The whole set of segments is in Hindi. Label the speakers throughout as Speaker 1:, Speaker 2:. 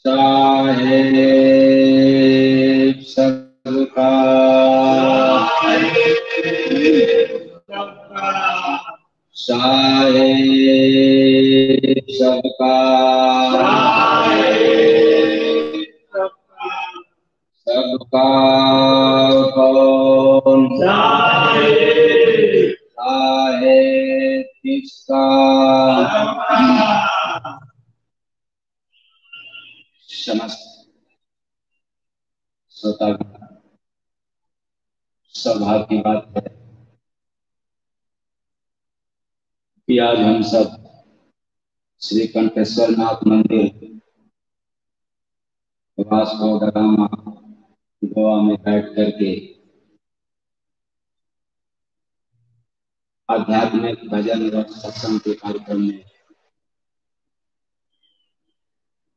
Speaker 1: साहेब सबका साहेब सबका सबका कौन साहेब किसका समस्त श्रोता सौभाग्य की बात है कि आज हम सब श्री कंठेश्वर नाथ मंदिर वास्को दा गामा गोवा में बैठ करके आध्यात्मिक भजन और सत्संग के कार्यक्रम में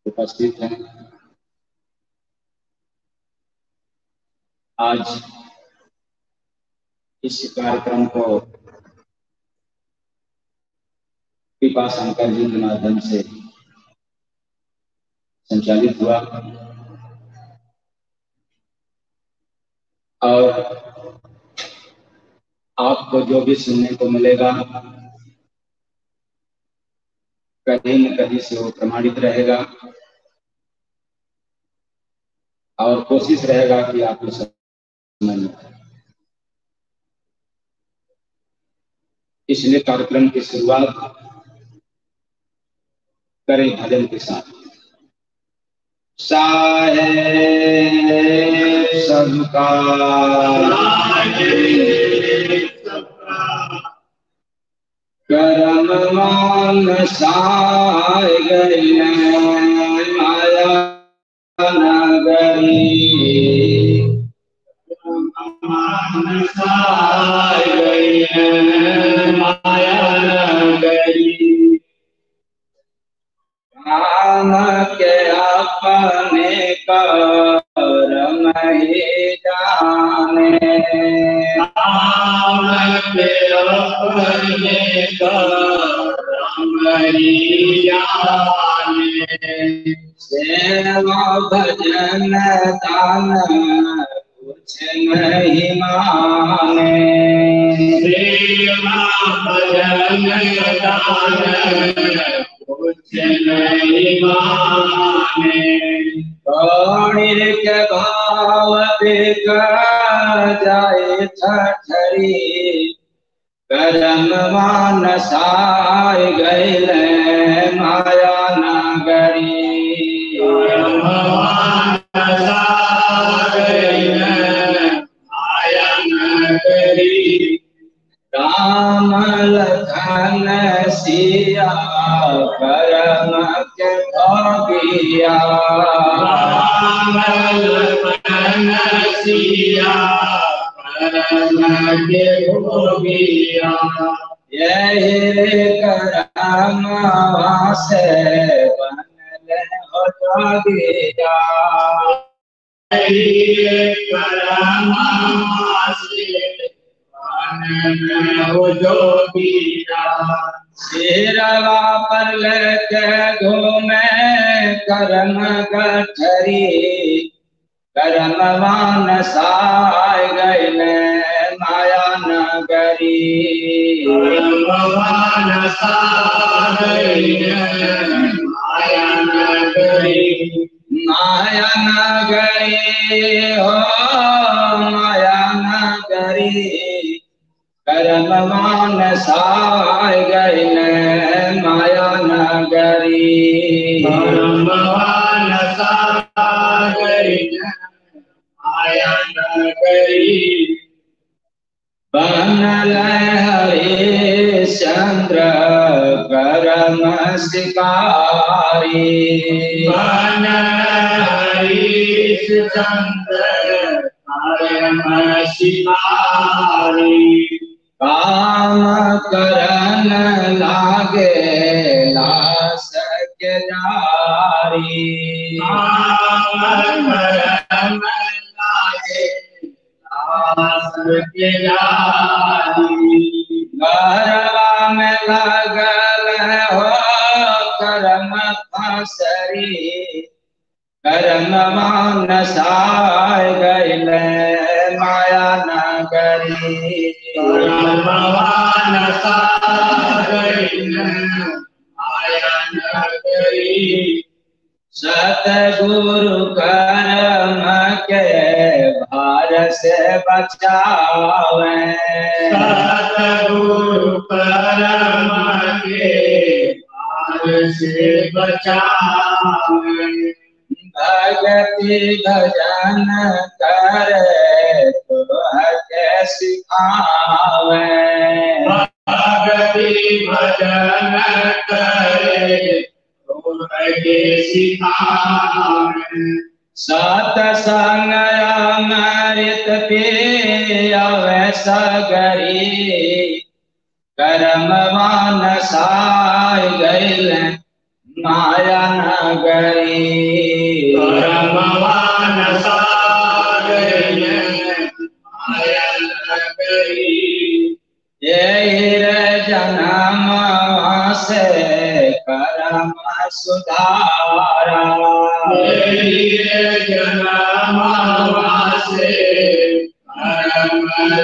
Speaker 1: उपस्थित हैं। आज इस कार्यक्रम को कृपा शंकर जी के माध्यम से संचालित हुआ और आपको जो भी सुनने को मिलेगा कहीं न कहीं से वो प्रमाणित रहेगा और कोशिश रहेगा कि आपको समझ में। इसलिए कार्यक्रम की शुरुआत करें भजन के साथ। साहेब सबका करम मान साय गई माया नगरी साय गई माया नगरी राम के अपने करम ही जाने राम के अपने करम ही जाने सेवा भजन दान कुछ नहीं माने सेवा भजन दान कुछ नहीं माने कौड़ी के भाव बिक जाए ठठरी करम मान साय गईल माया नगरी करम मान साय गईल माया नगरी राम लखन सिया करम के भोगिया राम लखन सिया करम के भोगिया यही करम से बनल हो जोगिया यही करम से हो जोगिया सिरवा पर लेके घूमे करम गठरी करम मान साय गईल माया नगरी करम मान साय गईल माया नगरी माया नगरी हो माया नगरी करम मान साय गईल माया नगरी करम मान साय गईल माया नगरी बनल हरिश्चंद्र करम शिकारी बनल हरिश्चंद्र करम शिकारी काम करन लागे लास के जारी काम करन लागे लास के जारी घरवा में लगल हो करम फसरी कर्मवान साय गैले माया नगरी।
Speaker 2: कर्मवान साय गैले माया नगरी।
Speaker 1: सतगुरु कर्म के भार से बचावे।
Speaker 2: सतगुरु कर्म के भार से बचावे।
Speaker 1: भगति भजन करे तो के सिखावे।
Speaker 2: भगति भजन करे के सिखावे।
Speaker 1: सतसंग अमृत पियावे सगरी। कर्मवान साय गैले माया नगरी।
Speaker 2: कर्मवान साय गैले माया नगरी।
Speaker 1: यही रे जन्म से कर्म सुधारा।
Speaker 2: यही रे जन्म से कर्म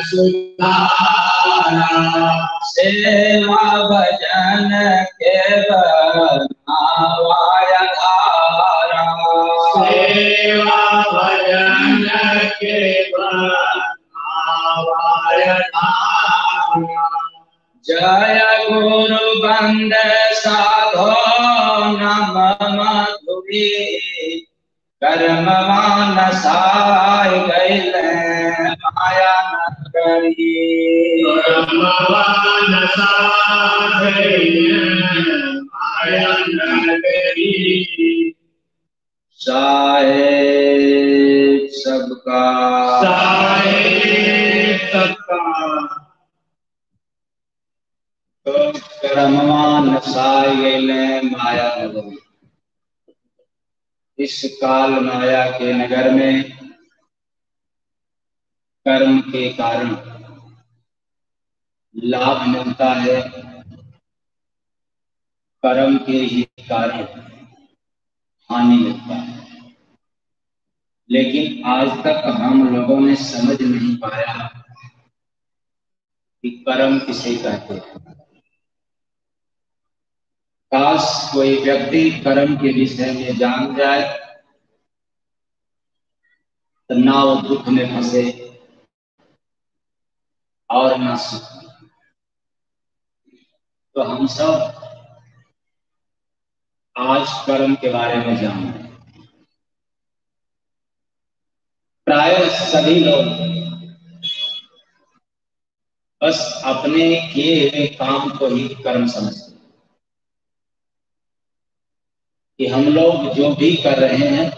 Speaker 2: सुधारा।
Speaker 1: सेवा भजन के बनावाया धारा।
Speaker 2: सेवा भजन के बनावाया धारा।
Speaker 1: जय गुरु बंद साधो नम मधुरी। कर्मवान साय गैले माया नगरी।
Speaker 2: कर्मवान साय गैले माया नगरी।
Speaker 1: साहेब सबका
Speaker 2: साहेब सबका।
Speaker 1: तो कर्मवान साय गैले माया नगरी। इस काल माया के नगर में कर्म के कारण लाभ मिलता है, कर्म के ही कारण हानि मिलता है। लेकिन आज तक हम लोगों ने समझ नहीं पाया कि कर्म किसे कहते हैं। काश कोई व्यक्ति कर्म के विषय में जान जाए तो ना वो दुख में फंसे और ना सुख। तो हम सब आज कर्म के बारे में जानें। प्राय सभी लोग बस अपने किए हुए काम को ही कर्म समझते हैं कि हम लोग जो भी कर रहे हैं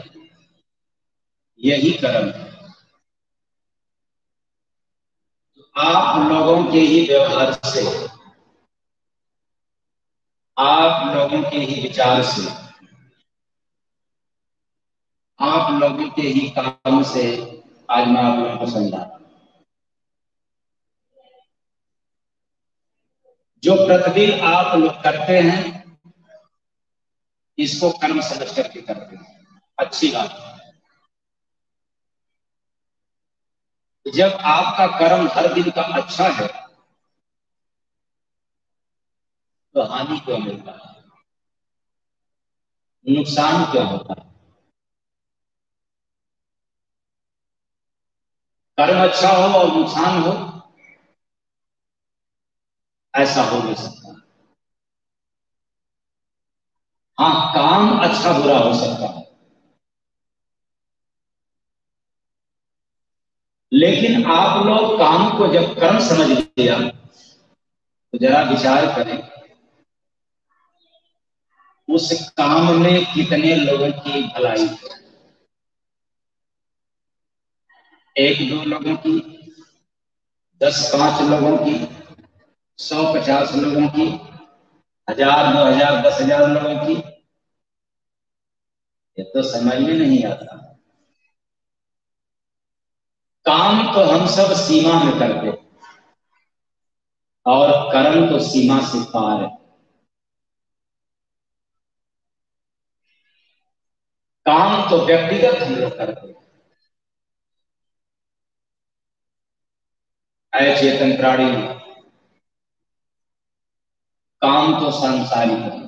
Speaker 1: यही कर्म है। आप लोगों के ही व्यवहार से, आप लोगों के ही विचार से, आप लोगों के ही काम से आज मैं आप लोगों को समझा। जो प्रतिदिन आप लोग करते हैं इसको कर्म समझ करके करते हैं, अच्छी बात है। जब आपका कर्म हर दिन का अच्छा है तो हानि क्यों मिलता है, नुकसान क्यों होता है? कर्म अच्छा हो और नुकसान हो, ऐसा हो नहीं सकता। हाँ, काम अच्छा बुरा हो सकता है, लेकिन आप लोग काम को जब कर्म समझ लिया तो जरा विचार करें उस काम में कितने लोगों की भलाई है। 1-2 लोगों की, 10-5 लोगों की, 100-50 लोगों की, 1000-2000, 10,000 लोगों की, ये तो समझ में नहीं आता। काम तो हम सब सीमा में करते हैं और कर्म तो सीमा से पार है। काम तो व्यक्तिगत हम लोग करते हैं, अचेतन प्राणी, काम तो सांसारिक है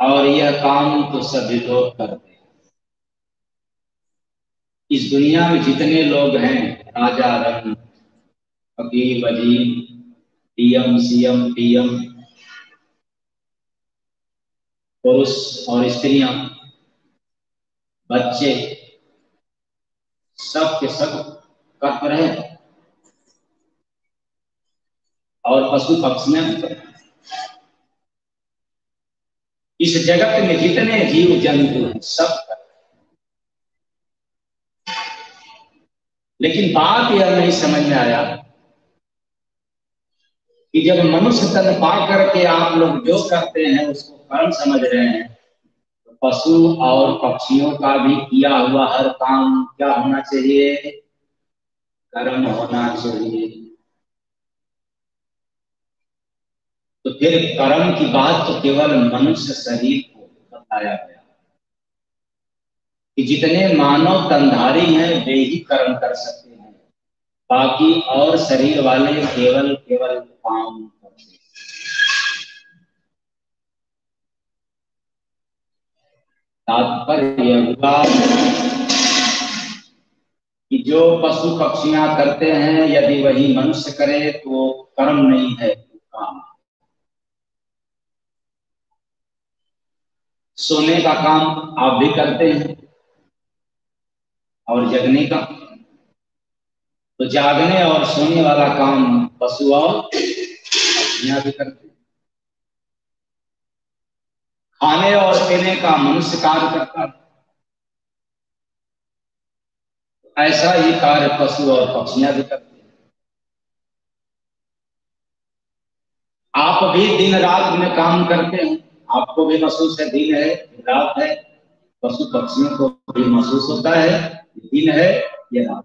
Speaker 1: और यह काम तो सभी लोग करते हैं। इस दुनिया में जितने लोग हैं, राजा रंग, फकीर, वजीर, पीएम, सीएम, पीएम, पुरुष और स्त्रियां, बच्चे, सब के सब कर रहे हैं और पशु पक्षियां भी कर रहे हैं। इस जगत में जितने जीव जंतु हैं सब कर रहे हैं। लेकिन बात यह नहीं समझ में आया कि जब मनुष्य तन पा करके आप लोग जो करते हैं उसको कर्म समझ रहे हैं, तो पशु और पक्षियों का भी किया हुआ हर काम क्या होना चाहिए? कर्म होना चाहिए। तो फिर कर्म की बात तो केवल मनुष्य शरीर को बताया गया कि जितने मानव तनधारी हैं वे ही कर्म कर सकते हैं, बाकी और शरीर वाले केवल केवल काम करते हैं। तात्पर्य हुआ कि जो पशु पक्षियां करते हैं यदि वही मनुष्य करे तो कर्म नहीं है, तो काम। सोने का काम आप भी करते हैं और जगने का, तो जागने और सोने वाला काम पशु और पक्षियां भी करते हैं। खाने और पीने का मनुष्य कार्य करता है, ऐसा ही कार्य पशु और पक्षियां भी करते हैं। आप भी दिन रात में काम करते हैं, आपको भी महसूस है दिन है रात है, पशु पक्षियों को भी महसूस होता है दिन है ये रात।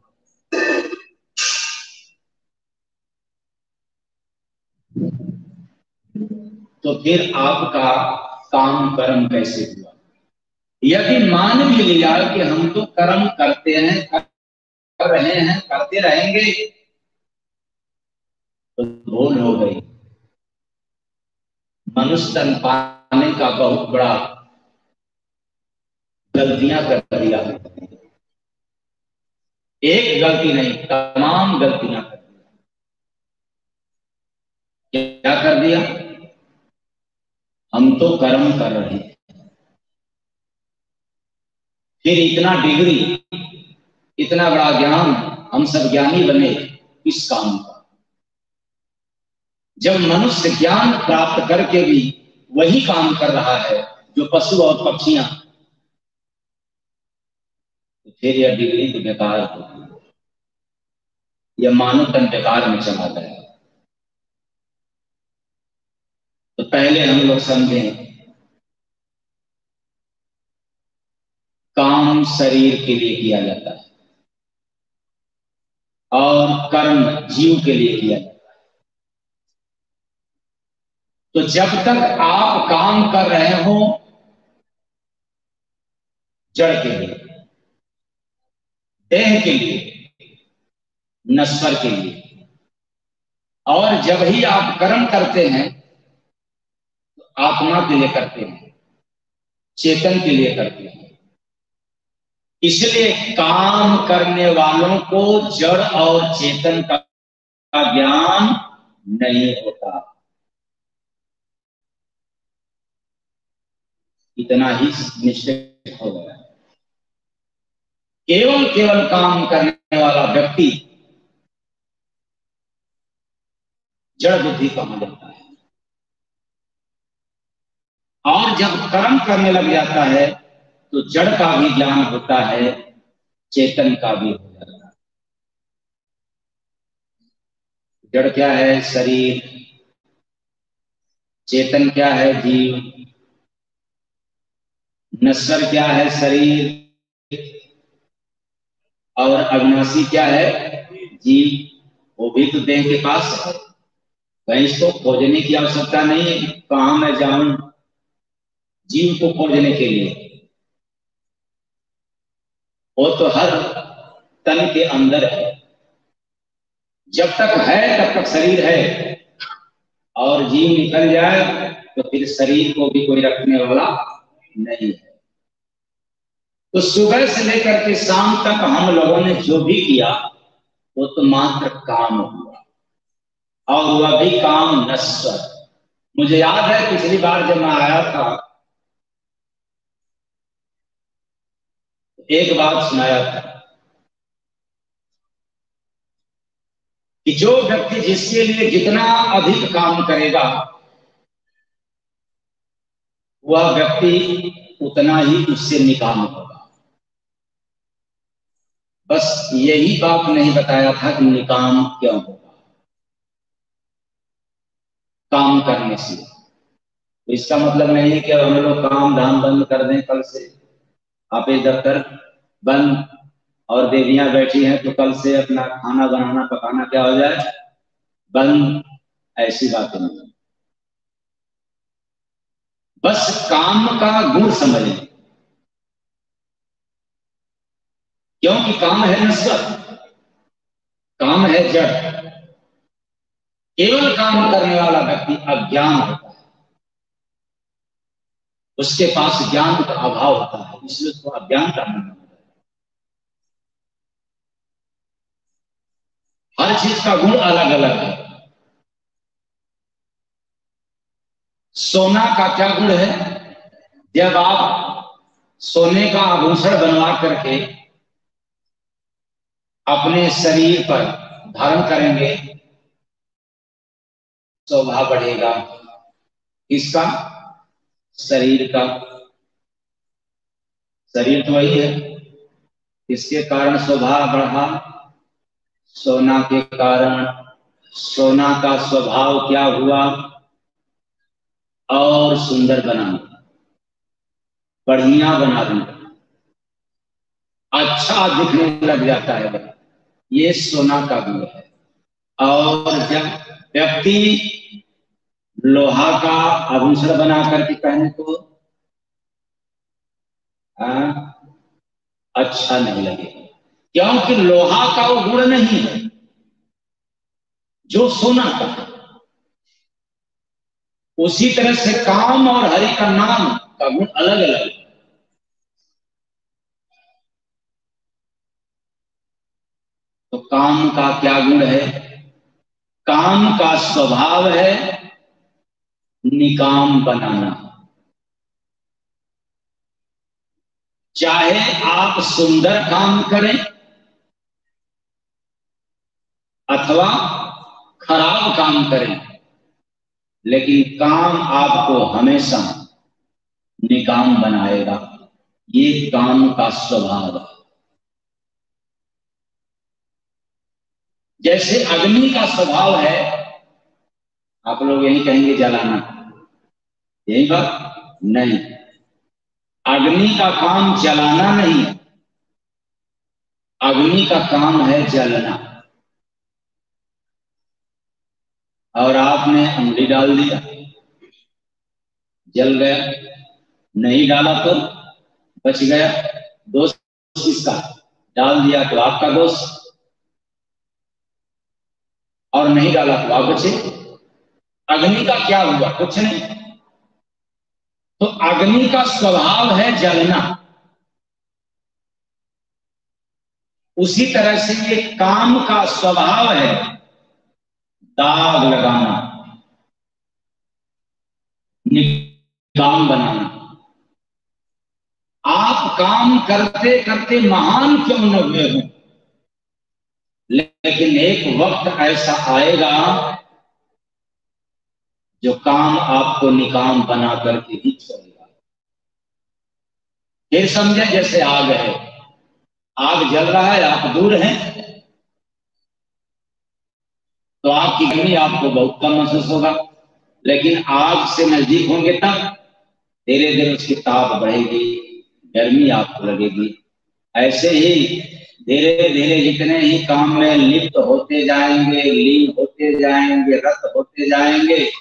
Speaker 1: तो फिर आपका काम कर्म कैसे हुआ? यदि मान भी लिया कि हम तो कर्म करते हैं, कर रहे हैं, करते रहेंगे, तो भूल हो गई। मनुष्य तन पाने का बहुत बड़ा गलतियां कर दिया, एक गलती नहीं तमाम गलतियां कर दिया। क्या कर दिया? हम तो कर्म कर रहे हैं, फिर इतना डिग्री, इतना बड़ा ज्ञान, हम सब ज्ञानी बने इस काम का। जब मनुष्य ज्ञान प्राप्त करके भी वही काम कर रहा है जो पशु और पक्षियां, तो फिर यह डिग्री तो बेकार होगी, यह मानव तन बेकार में चला गया। तो पहले हम लोग समझें, काम शरीर के लिए किया जाता है और कर्म जीव के लिए किया जाता है। तो जब तक आप काम कर रहे हो जड़ के लिए, देह के लिए, नश्वर के लिए, और जब ही आप कर्म करते हैं तो आत्मा के लिए करते हैं, चेतन के लिए करते हैं। इसलिए काम करने वालों को जड़ और चेतन का ज्ञान नहीं होता। इतना ही निश्चित हो गया। केवल केवल काम करने वाला व्यक्ति जड़ बुद्धि कहा जाता है, और जब कर्म करने लग जाता है तो जड़ का भी ज्ञान होता है, चेतन का भी हो जाता है। जड़ क्या है? शरीर। चेतन क्या है? जीव। नश्वर क्या है? शरीर। और अविनाशी क्या है? जीव। वो भी तो देह के पास है, कहीं इसको खोजने की आवश्यकता नहीं है कि कहां मैं जाऊं। जीव को खोजने के लिए। वो तो हर तन के अंदर है, जब तक है तब तक शरीर है, और जीव निकल जाए तो फिर शरीर को भी कोई रखने वाला नहीं है। तो सुबह से लेकर के शाम तक हम लोगों ने जो भी किया वो तो मात्र काम हुआ, और वह भी काम नश्वर। मुझे याद है पिछली बार जब मैं आया था एक बात सुनाया था कि जो व्यक्ति जिसके लिए जितना अधिक काम करेगा वह व्यक्ति उतना ही उससे निकाम होगा। बस यही बात नहीं बताया था कि निकाम क्यों होगा काम करने से। तो इसका मतलब नहीं है कि हम लोग काम धाम बंद कर दें, कल से ऑफिस दफ्तर बंद और देवियां बैठी हैं तो कल से अपना खाना बनाना पकाना क्या हो जाए, बंद। ऐसी बात नहीं, बस काम का गुण समझें, क्योंकि काम है नश्वर, काम है जड़। केवल काम करने वाला व्यक्ति अज्ञान होता है, उसके पास ज्ञान का अभाव होता है, इसलिए उसको अज्ञान का नाम होता है। हर चीज का गुण अलग अलग है। सोना का क्या गुण है? जब आप सोने का आभूषण बनवा करके अपने शरीर पर धारण करेंगे, शोभा बढ़ेगा। किसका? शरीर का। शरीर तो वही है, इसके कारण शोभा बढ़ा, सोना के कारण। सोना का स्वभाव क्या हुआ? और सुंदर बनाना, बढ़िया बना देना, अच्छा दिखने लग जाता है, ये सोना का गुण है। और जब व्यक्ति लोहा का आभूषण बना करके पहने तो अच्छा नहीं लगेगा, क्योंकि लोहा का वो गुण नहीं है जो सोना का है। उसी तरह से काम और हरि का नाम का गुण अलग अलग है। तो काम का क्या गुण है? काम का स्वभाव है निकाम बनाना। चाहे आप सुंदर काम करें अथवा खराब काम करें, लेकिन काम आपको हमेशा निकाम बनाएगा। ये काम का स्वभाव है। जैसे अग्नि का स्वभाव है, आप लोग यही कहेंगे जलाना, यही बात नहीं। अग्नि का काम जलाना नहीं है, अग्नि का काम है जलना। और आपने अंगुली डाल दिया, जल गया, नहीं डाला तो बच गया। दोष किसका? डाल दिया तो आपका दोष, और नहीं डाला तो आप बचे। अग्नि का क्या हुआ? कुछ नहीं। तो अग्नि का स्वभाव है जलना, उसी तरह से ये काम का स्वभाव है दाग लगाना, निकाम बनाना। आप काम करते करते महान क्यों न हुए हो, लेकिन एक वक्त ऐसा आएगा जो काम आपको निकाम बना करके ही छोड़ेगा। फिर समझे जैसे आग है, आग जल रहा है, आप दूर हैं तो आपकी गर्मी आपको बहुत कम महसूस होगा, लेकिन आग से नजदीक होंगे तब धीरे धीरे उसकी ताप बढ़ेगी, गर्मी आपको लगेगी। ऐसे ही धीरे धीरे जितने ही काम में लिप्त होते जाएंगे, लीन होते जाएंगे, रत होते जाएंगे,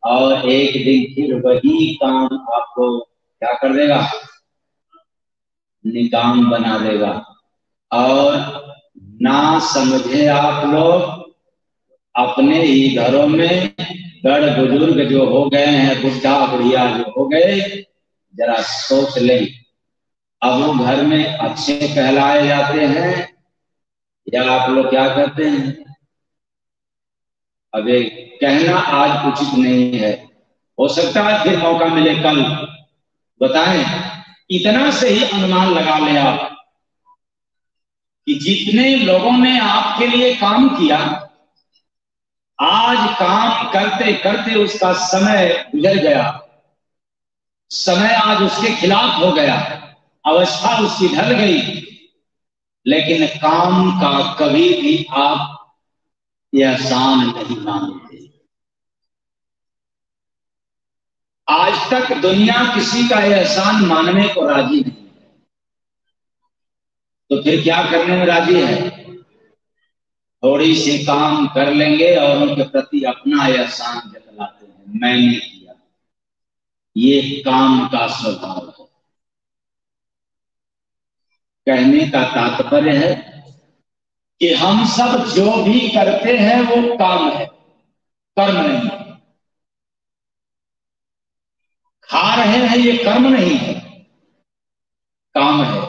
Speaker 1: और एक दिन फिर वही काम आपको क्या कर देगा? निकाम बना देगा। और ना समझे आप लोग, अपने ही घरों में बड़ बुजुर्ग जो हो गए हैं, बुढ़ा बुढ़िया जो हो गए, जरा सोच लें, अब वो घर में अच्छे कहलाए जाते हैं या आप लोग क्या कहते हैं? अब ये कहना आज उचित नहीं है, हो सकता है फिर मौका मिले कल बताएं। इतना से ही अनुमान लगा ले आप कि जितने लोगों ने आपके लिए काम किया, आज काम करते करते उसका समय गुजर गया, समय आज उसके खिलाफ हो गया, अवस्था उसकी ढल गई, लेकिन काम का कभी भी आप यह एहसान नहीं मानते। आज तक दुनिया किसी का एहसान मानने को राजी नहीं, तो फिर क्या करने में राजी है? थोड़ी सी काम कर लेंगे और उनके प्रति अपना एहसान जतलाते हैं, मैंने किया। ये काम का स्वभाव है। कहने का तात्पर्य है कि हम सब जो भी करते हैं वो काम है, कर्म नहीं। खा रहे हैं ये कर्म नहीं है, काम है।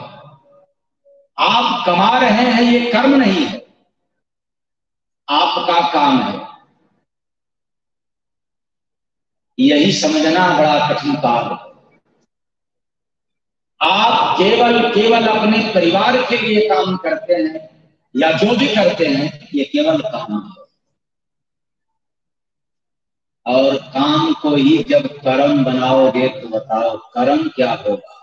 Speaker 1: आप कमा रहे हैं ये कर्म नहीं है, आपका काम है। यही समझना बड़ा कठिन काम है। आप केवल अपने परिवार के लिए काम करते हैं या जो भी करते हैं, ये केवल काम है। और काम को ही जब कर्म बनाओगे तो बताओ कर्म क्या होगा?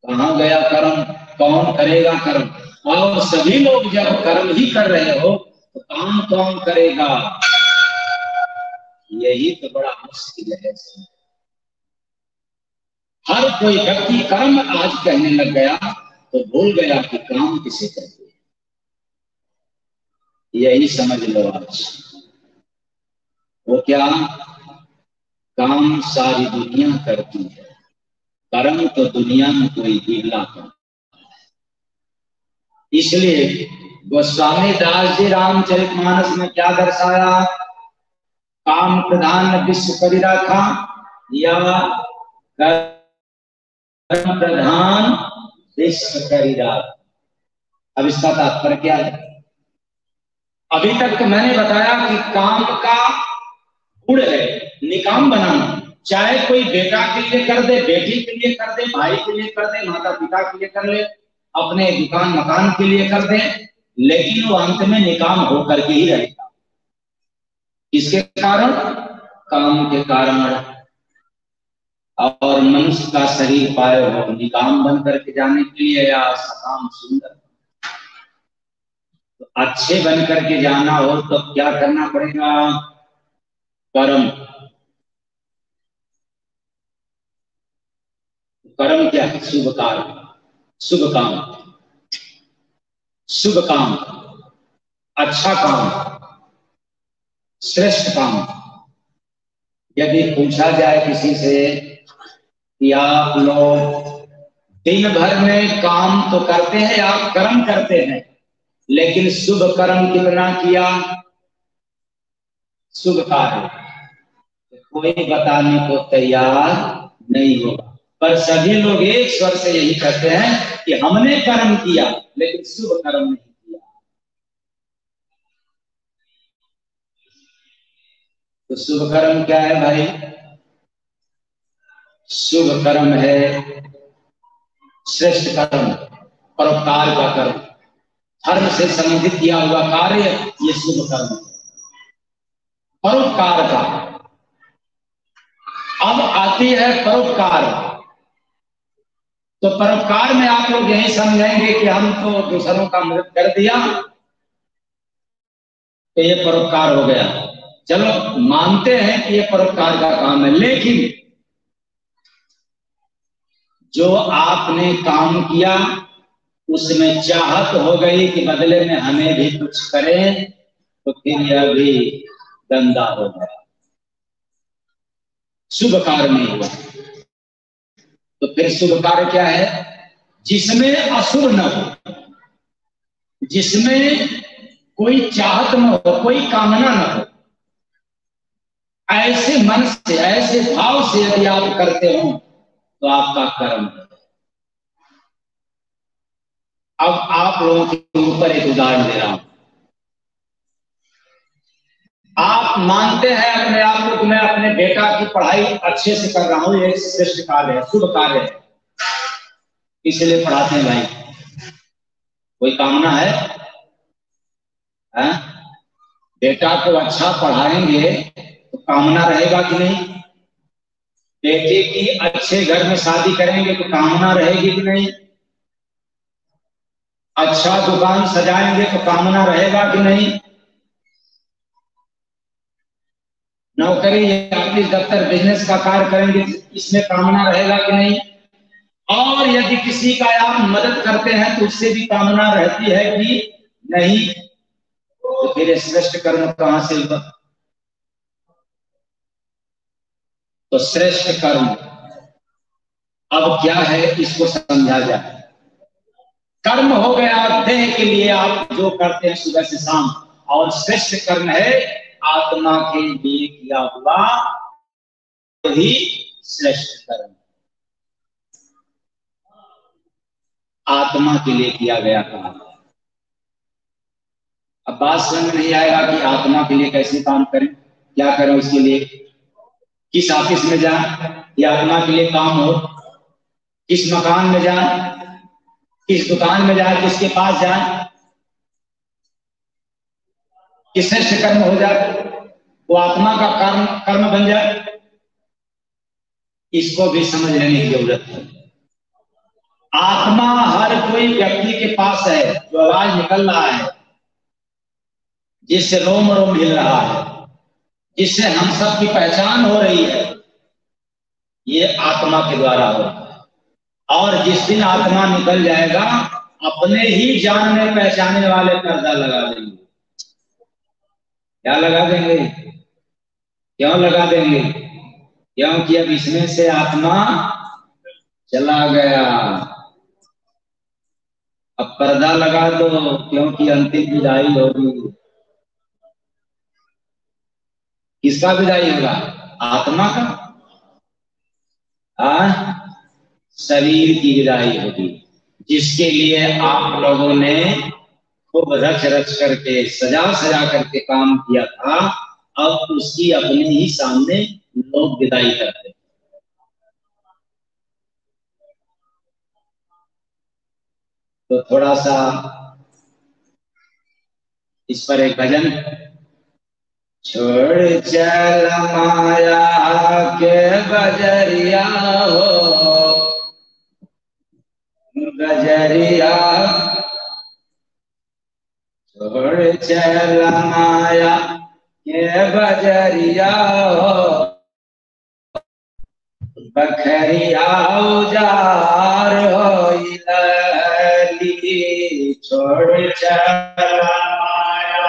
Speaker 1: कहाँ गया कर्म? कौन करेगा कर्म? और सभी लोग जब कर्म ही कर रहे हो तो काम कौन करेगा? यही तो बड़ा मुश्किल है। हर कोई व्यक्ति कर्म आज कहने लग गया तो भूल गया कि काम किसे कहते हैं। यही समझ लो आज। वो क्या? काम सारी दुनिया करती है, कर्म तो दुनिया में कोई बिरला करता। इसलिए गोस्वामी दास जी रामचरितमानस में क्या दर्शाया? काम प्रधान विश्व करी रखा या कर्म प्रधान विश्व करी रखा। अब इसका तात्पर्य क्या है? अभी तक तो मैंने बताया कि काम का गुण है निकाम बनाना। चाहे कोई बेटा के लिए कर दे, बेटी के लिए कर दे, भाई के लिए कर दे, माता पिता के लिए कर ले, अपने दुकान मकान के लिए कर दे, लेकिन वो अंत में निकाम होकर के ही रहेगा। किसके कारण? काम के कारण। और मनुष्य का शरीर पाए हो निकाम बन करके जाने के लिए या सकाम सुंदर, तो अच्छे बन करके जाना हो तो क्या करना पड़ेगा? कर्म। कर्म क्या है? शुभ कार्य, शुभ काम, शुभ काम, अच्छा काम, श्रेष्ठ काम। यदि पूछा जाए किसी से कि आप लोग दिन भर में काम तो करते हैं, आप कर्म करते हैं, लेकिन शुभ कर्म कितना किया? शुभ कार्य कोई बताने को तैयार नहीं होगा। पर सभी लोग एक स्वर से यही कहते हैं कि हमने कर्म किया लेकिन शुभ कर्म नहीं किया। तो शुभ कर्म क्या है भाई? शुभ कर्म है श्रेष्ठ कर्म, परोपकार का कर्म, धर्म से संबंधित किया हुआ कार्य, ये शुभ कर्म है परोपकार का। अब आती है परोपकार। तो परोपकार में आप लोग यही समझेंगे कि हम तो दूसरों का मदद कर दिया तो ये परोपकार हो गया। चलो मानते हैं कि ये परोपकार का काम है, लेकिन जो आपने काम किया उसमें चाहत हो गई कि बदले में हमें भी कुछ करें, तो फिर यह भी गंदा हो गया, शुभ कार्य नहीं हुआ। तो फिर शुभ कार्य क्या है? जिसमें अशुभ न हो, जिसमें कोई चाहत न हो, कोई कामना न हो, ऐसे मन से, ऐसे भाव से यदि आप करते हो तो आपका कर्म है। अब आप लोगों के ऊपर एक उदाहरण दे रहा हूं। आप मानते हैं अपने आप को कि मैं अपने बेटा की पढ़ाई अच्छे से कर रहा हूं, ये श्रेष्ठ कार्य है, शुभ कार्य है, इसलिए पढ़ाते हैं भाई। कोई कामना है? बेटा को अच्छा पढ़ाएंगे तो कामना रहेगा कि नहीं? बेटे की अच्छे घर में शादी करेंगे तो कामना रहेगी कि नहीं? अच्छा दुकान सजाएंगे तो कामना रहेगा कि नहीं? नौकरी या ऑफिस दफ्तर बिजनेस का कार्य करेंगे, इसमें कामना रहेगा कि नहीं? और यदि किसी का आप मदद करते हैं तो उससे भी कामना रहती है कि नहीं? तो फिर श्रेष्ठ कर्म कहां से होगा? तो श्रेष्ठ कर्म अब क्या है, इसको समझा जाए। कर्म हो गया देह के लिए आप जो करते हैं सुबह से शाम, और श्रेष्ठ कर्म है आत्मा के लिए किया हुआ ही श्रेष्ठ कर्म, आत्मा के लिए किया गया काम। अब बात समझ में नहीं आएगा कि आत्मा के लिए कैसे काम करें, क्या करें, उसके लिए किस ऑफिस में जाए या आत्मा के लिए काम हो, किस मकान में जाए, किस दुकान में जाए, किसके पास जाए, किस श्रेष्ठ कर्म हो जाए, वो आत्मा का कर्म बन जाए, इसको भी समझ लेने की जरूरत है। आत्मा हर कोई व्यक्ति के पास है, जो आवाज निकल रहा है, जिससे रोम रोम हिल रहा है, जिससे हम सब की पहचान हो रही है, ये आत्मा के द्वारा हो रहा है। और जिस दिन आत्मा निकल जाएगा, अपने ही जानने पहचानने वाले पर्दा लगा देंगे। क्या लगा देंगे? क्यों लगा देंगे? क्योंकि अब इसमें से आत्मा चला गया। अब पर्दा लगा दो, क्योंकि अंतिम विदाई होगी। किसका विदाई होगा? आत्मा का। शरीर की विदाई होगी, जिसके लिए आप लोगों ने खूब रच रच करके, सजा सजा करके काम किया था, अब उसकी अपने ही सामने लोग विदाई करते। तो थोड़ा सा इस पर एक भजन। छोड़ चल माया के बजरिया हो, गजरिया छोड़ चल माया के बजरिया हो, बखरिया उजार हो लली। छोड़ चल माया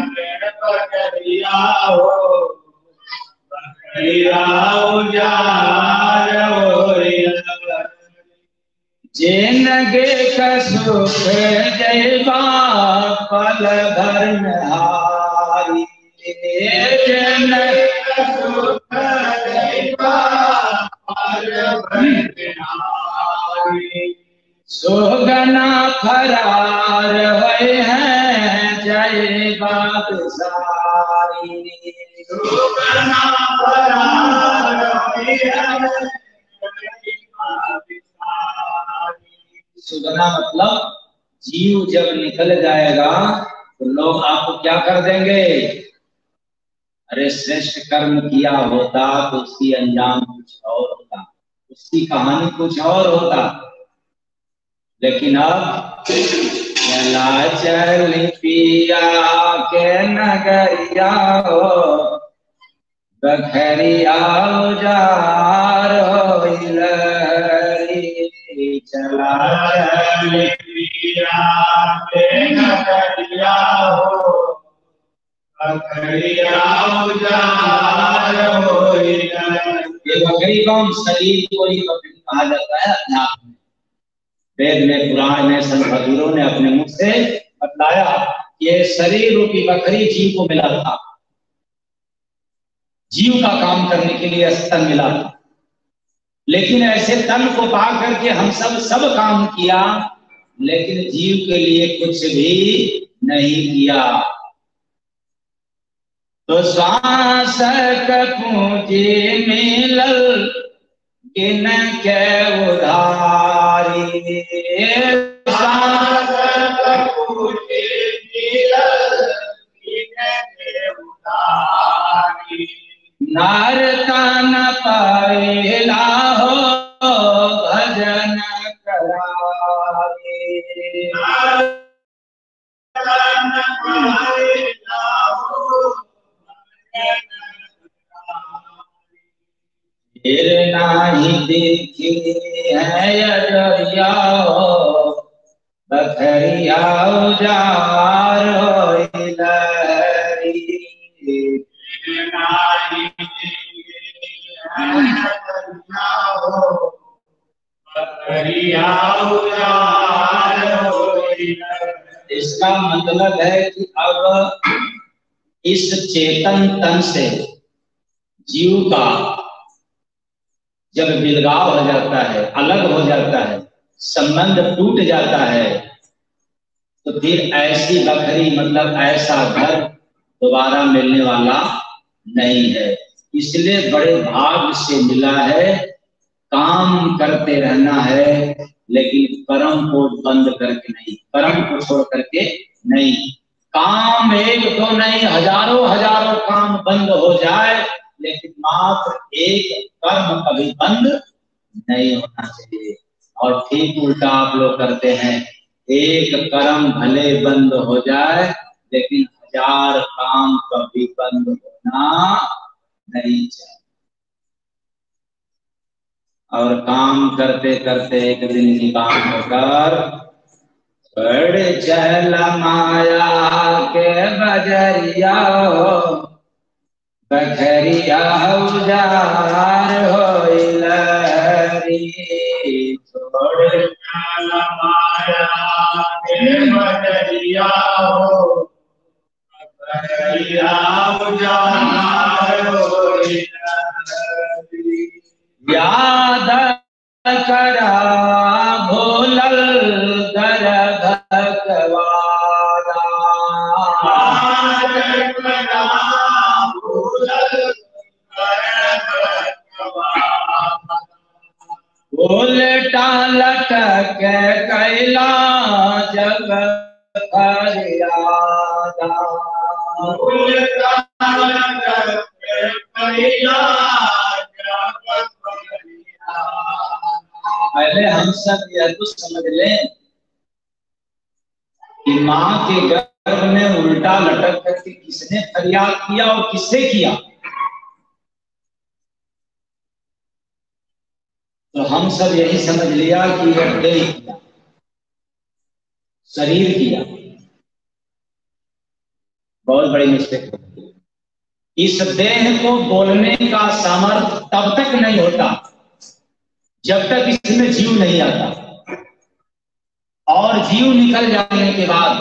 Speaker 1: के बजरिया हो, बखरिया उजार हो जिनगे कसुख जयबा पल भर हारी। जिन कसुख जयबा पल भर हारी। सुगना फरार हुए हैं जय बादशाही। सुगना फरार हुए हैं। सुगना मतलब जीव जब निकल जाएगा तो लोग आपको क्या कर देंगे? अरे श्रेष्ठ कर्म किया होता तो उसकी अंजाम कुछ और होता, उसकी कहानी कुछ और होता। लेकिन अब चला चल पिया के नगरिया हो, बखरिया उजार हो लहरी। चला चल पिया के नगरिया हो, बखरिया उजार हो लहरी। ये बकरी कौन? शरीर को ही बकरी कहा जाता है अध्यात्म में। वेद में, पुराण में संत बहादुरों ने अपने मुख से बतलाया कि ये शरीर रूपी बकरी जीव को मिला था, जीव का काम करने के लिए तन मिला था। लेकिन ऐसे तन को पा करके हम सब काम किया, लेकिन जीव के लिए कुछ भी नहीं किया। तो श्वास पूंजी मिलल किन के उधारी, श्वास पूंजी मिलल किन के उधारी, नारता न पावेला हो भजन करावे, फिर नाही देखी है अजरिया हो बखरिया उजार होइलरी, इसका मतलब है कि अब इस चेतन तन से जीव का जब विलगाव हो जाता है, अलग हो जाता है, संबंध टूट जाता है, तो फिर ऐसी बकरी मतलब ऐसा घर दोबारा मिलने वाला नहीं है। इसलिए बड़े भाग से मिला है। काम करते रहना है, लेकिन कर्म को बंद करके नहीं, कर्म को छोड़ करके नहीं। काम एक तो नहीं, हजारों हजारों काम बंद हो जाए, लेकिन मात्र एक कर्म कभी बंद नहीं होना चाहिए। और ठीक उल्टा आप लोग करते हैं, एक कर्म भले बंद हो जाए, लेकिन हजार काम कभी बंद होना नहीं चाहिए। और काम करते करते एक दिन की बात होकर बड़ चल माया के बजरिया हो बखरिया उजार होइलरी, छोड़ चल माया के बजरिया हो बखरिया उजार होइलरी, याद करा भोलल कर भगवाना, उल्टा लटक कैला जब फरियादा, उल्टा लटक कैला। पहले हम सब यह तो समझ लें कि माँ के गर्भ में उल्टा लटक करके किसने फरियाद किया और किससे किया। तो हम सब यही समझ लिया कि यह देह किया, शरीर किया। बहुत बड़ी मिस्टेक है। इस देह को बोलने का सामर्थ्य तब तक नहीं होता जब तक इसमें जीव नहीं आता, और जीव निकल जाने के बाद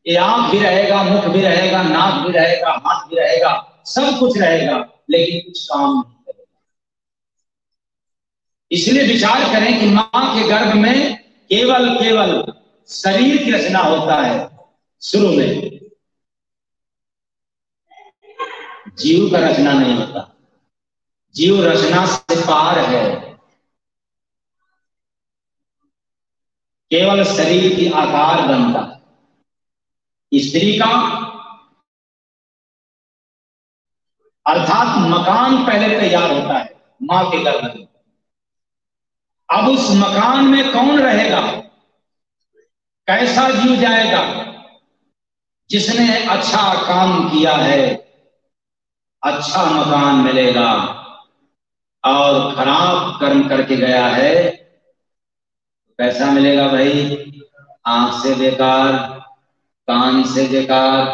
Speaker 1: ये आंख भी रहेगा, मुख भी रहेगा, नाक भी रहेगा, हाथ भी रहेगा, सब कुछ रहेगा, लेकिन कुछ काम नहीं करेगा। इसलिए विचार करें कि मां के गर्भ में केवल शरीर की रचना होता है। शुरू में जीव का रचना नहीं होता। जीव रचना से पार है। केवल शरीर की आकार बनता है। स्त्री का अर्थात मकान पहले तैयार होता है मां के गर्भ में। अब उस मकान में कौन रहेगा, कैसा जीव जाएगा? जिसने अच्छा काम किया है, अच्छा मकान मिलेगा, और खराब कर्म करके गया है तो कैसा मिलेगा भाई? आंख से बेकार, कान से बेकार,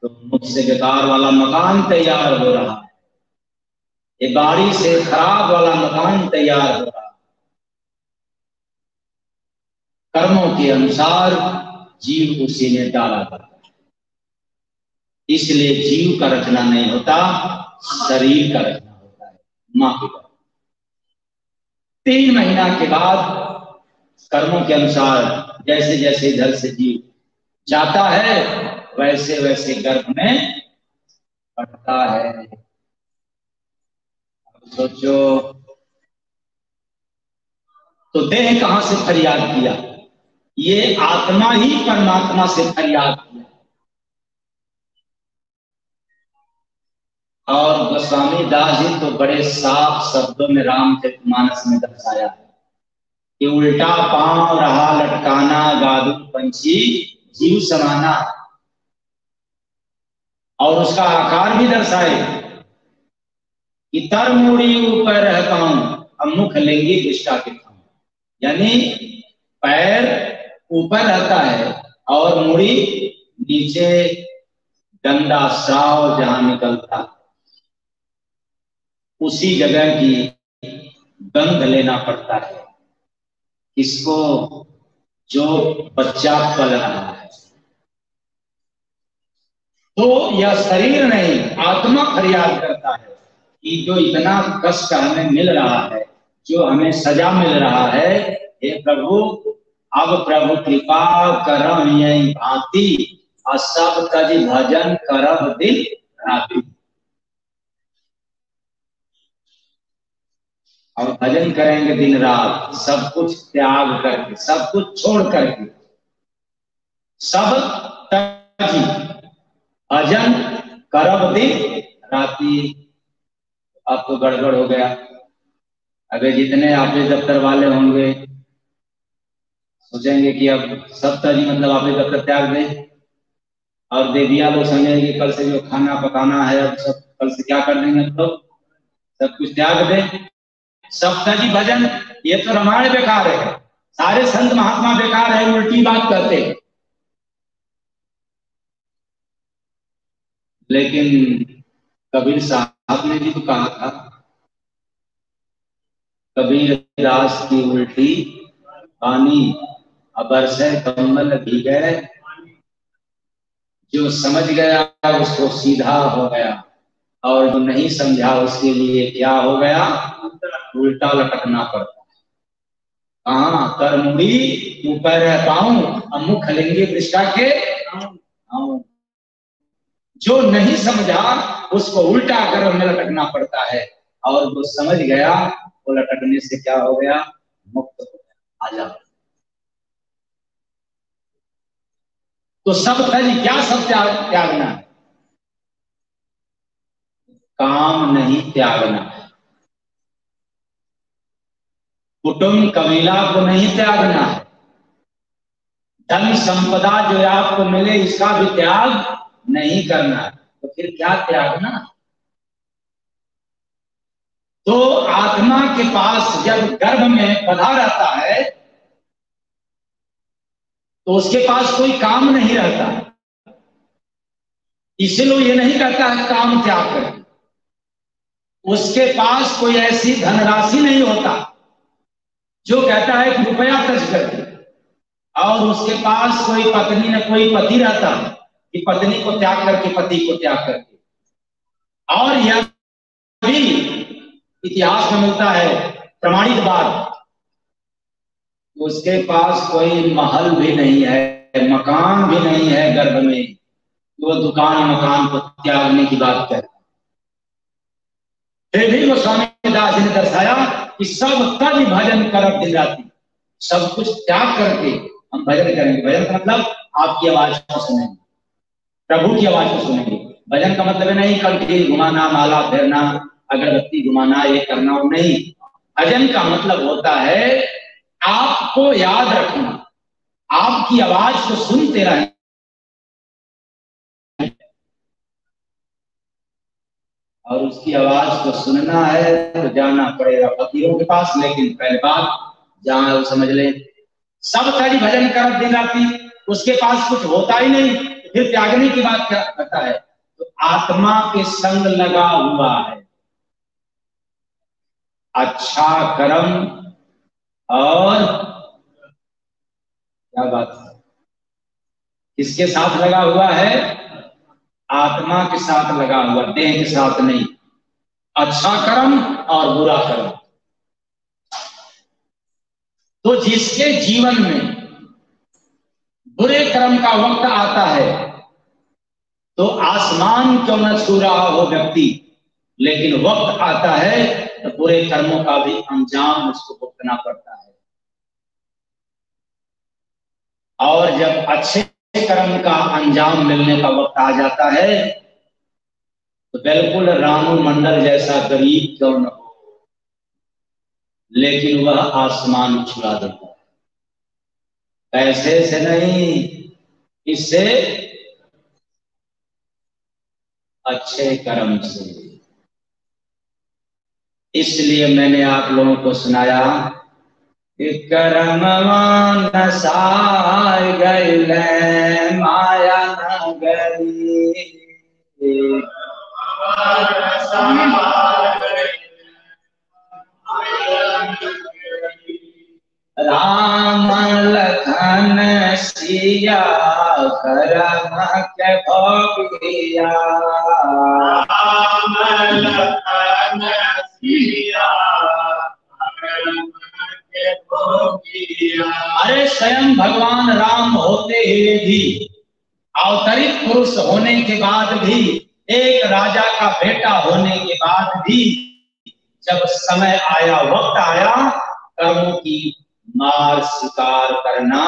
Speaker 1: तो मुख से बेकार वाला मकान तैयार हो रहा है। ये बारिश से खराब वाला मकान तैयार हो रहा। कर्मों के अनुसार जीव उसी में डाला जाता है। इसलिए जीव का रचना नहीं होता, शरीर का रचना होता है माँ के गर्भ। 3 महीना के बाद कर्मों के अनुसार जैसे जैसे इधर से जीव जाता है वैसे वैसे गर्भ में बढ़ता है। अब सोचो, तो देह कहां से फरियाद किया? ये आत्मा ही परमात्मा से फरियाद किया। और गोस्वामी दास जी तो बड़े साफ शब्दों में रामचरितमानस में दर्शाया है कि उल्टा पांव रहा लटकाना, गादू पंछी जीव समाना। और उसका आकार भी दर्शाए कि तर मुड़ी ऊपर रह पाऊं, अब मुख लेंगे दृष्टा के खाऊं। यानी पैर ऊपर रहता है और मुड़ी नीचे, गंदा स्राव जहां निकलता उसी जगह की गंध लेना पड़ता है इसको, जो बच्चा पल रहा है। तो यह शरीर नहीं, आत्मा फरियाद करता है कि जो इतना कष्ट हमें मिल रहा है, जो हमें सजा मिल रहा है, हे प्रभु अब प्रभु कृपा करम यही भांति, और सब तज भजन करब दिन राति। और भजन करेंगे दिन रात, सब कुछ त्याग करके, सब कुछ छोड़ करके, सब तज भजन करब दिन राति। अब तो गड़बड़ हो गया। अगर जितने ऑफिस दफ्तर वाले होंगे सोचेंगे कि अब सब तजी मतलब ऑफिस दफ्तर त्याग दें, और देविया लोग समझेंगे कल से जो खाना पकाना है अब सब कल से क्या कर देंगे, तो सब कुछ त्याग दें। सब तजी भजन, ये तो रामायण बेकार है, सारे संत महात्मा बेकार है, उल्टी बात करते हैं। लेकिन कबीर साहब ने भी तो कहा था, कबीर दास की उल्टी पानी अबरसे कम्बल भीगे, जो समझ गया उसको सीधा हो गया, और जो नहीं समझा उसके लिए क्या हो गया, उल्टा लटकना पड़ता। कहाँ कर मुड़ी ऊपर रह पाऊं, अब मुख लेंगे दृष्टा के खाऊं। जो नहीं समझा उसको उल्टा गर्भ में लटकना पड़ता है, और वो समझ गया वो लटकने से क्या हो गया, मुक्त हो गया, आजाद। तो सब तज क्या सब त्यागना है? काम नहीं त्यागना है, कुटुंब कबीला को नहीं त्यागना है, धन संपदा जो आपको मिले इसका भी त्याग नहीं करना है। तो फिर क्या त्यागना? तो आत्मा के पास जब गर्भ में बधा रहता है तो उसके पास कोई काम नहीं रहता, इसलिए ये नहीं कहता है काम त्याग कर। उसके पास कोई ऐसी धनराशि नहीं होता जो कहता है कि रुपया खर्च करके, और उसके पास कोई पत्नी न कोई पति रहता कि पत्नी को त्याग करके पति को त्याग करके। और यह भी इतिहास में मिलता है प्रमाणित बात, उसके पास कोई महल भी नहीं है, मकान भी नहीं है गर्भ में, वो दुकान मकान को त्यागने की बात करता। फिर भी गोस्वामी दास जी ने दर्शाया कि सब तज भजन करब दिन राति, सब कुछ त्याग करके हम भजन करेंगे। भजन का मतलब आपकी आवाज को सुनेंगे, प्रभु की आवाज को सुनेंगे। भजन का मतलब नहीं कंठी घुमाना, माला फेरना, अगरबत्ती घुमाना, ये करना नहीं। भजन का मतलब होता है आपको याद रखना, आपकी आवाज को सुनते रहना। और उसकी आवाज को सुनना है तो जाना पड़ेगा फकीरों के पास, लेकिन पहले बात जहां वो समझ ले सब तज भजन कर दिन राती, उसके पास कुछ होता ही नहीं, फिर त्यागने की बात क्या करता है? तो आत्मा के संग लगा हुआ है, अच्छा कर्म और क्या बात है, किसके साथ लगा हुआ है? आत्मा के साथ लगा हुआ, देह के साथ नहीं। अच्छा कर्म और बुरा कर्म। तो जिसके जीवन में बुरे कर्म का वक्त आता है, तो आसमान क्यों न छू रहा हो व्यक्ति, लेकिन वक्त आता है तो बुरे कर्मों का भी अंजाम उसको भुगतना पड़ता है। और जब अच्छे कर्म का अंजाम मिलने का वक्त आ जाता है, तो बिल्कुल रानू मंडल जैसा गरीब क्यों न हो, लेकिन वह आसमान छुड़ा देता है। पैसे से नहीं, इससे अच्छे कर्म से। इसलिए मैंने आप लोगों को सुनाया कि कर्मवान साय गए माया नगरी, राम लखन सिया करम के भोगिया, राम लखन सिया करम के भोगिया। अरे स्वयं भगवान राम होते हुए भी, अवतरित पुरुष होने के बाद भी, एक राजा का बेटा होने के बाद भी, जब समय आया, वक्त आया, कर्मों की मार स्वीकार करना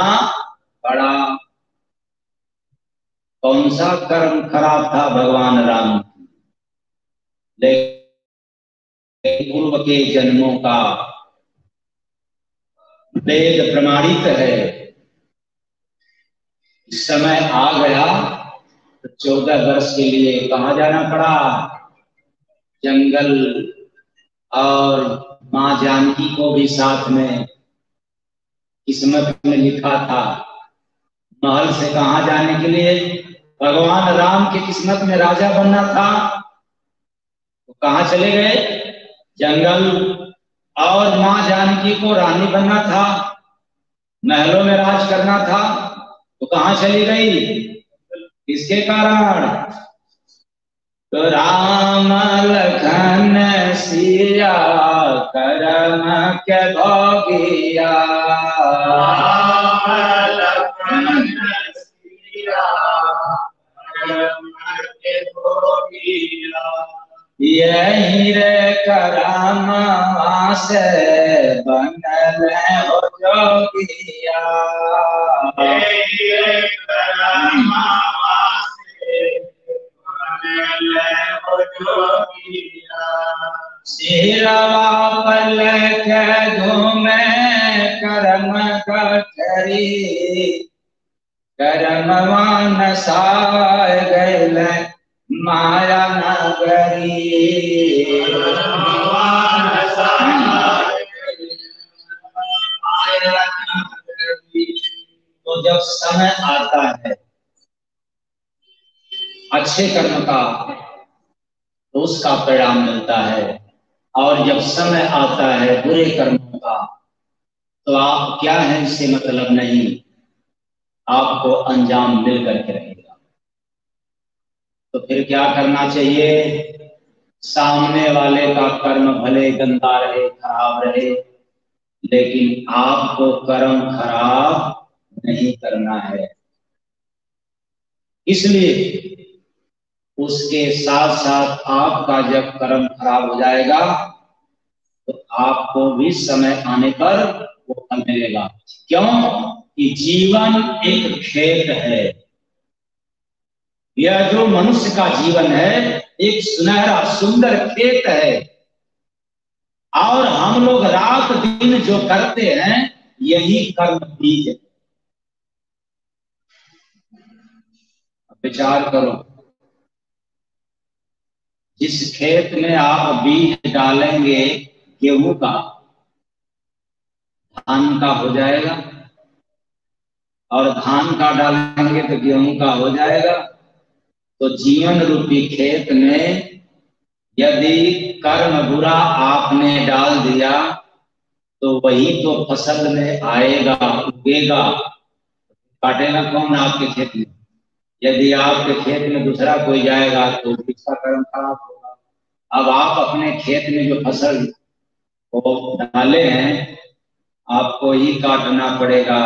Speaker 1: पड़ा। कौन सा कर्म खराब था भगवान राम? लेकिन पूर्व के जन्मों का वेद प्रमाणित है। समय आ गया तो 14 वर्ष के लिए कहाँ जाना पड़ा? जंगल। और मां जानकी को भी साथ में किस्मत में लिखा था, महल से कहाँ जाने के लिए? भगवान राम की किस्मत में राजा बनना था, तो कहाँ चले गए? जंगल। और मां जानकी को रानी बनना था, महलों में राज करना था, तो कहाँ चली गई? किसके कारण? तो राम लखन सिया करम के भोगिया, राम लखन सिया करम के भोगिया। यही रे करम से बनल हो जोगिया, यही रे करम सिरवा पल के घूमे करम गठरी, कर्मवान साय गैल माया नगरी, तो जब समय आता है अच्छे कर्म का, तो उसका परिणाम मिलता है। और जब समय आता है बुरे कर्मों का, तो आप क्या है इससे मतलब नहीं, आपको अंजाम मिल करके रहेगा। तो फिर क्या करना चाहिए? सामने वाले का कर्म भले गंदा रहे, खराब रहे, लेकिन आपको कर्म खराब नहीं करना है। इसलिए उसके साथ साथ आपका जब कर्म खराब हो जाएगा, तो आपको भी समय आने पर वो फल मिलेगा। क्यों? कि जीवन एक खेत है। यह जो मनुष्य का जीवन है एक सुनहरा सुंदर खेत है, और हम लोग रात दिन जो करते हैं यही कर्म बीज है। विचार करो, जिस खेत में आप बीज डालेंगे गेहूं का, धान का हो जाएगा, और धान का डालेंगे तो गेहूं का हो जाएगा। तो जीवन रूपी खेत में यदि कर्म बुरा आपने डाल दिया तो वही तो फसल में आएगा, उगेगा। काटेगा कौन आपके खेत में? यदि आपके खेत में दूसरा कोई जाएगा तो उसका कर्म खराब होगा। अब आप अपने खेत में जो फसल को डाले हैं आपको ही काटना पड़ेगा,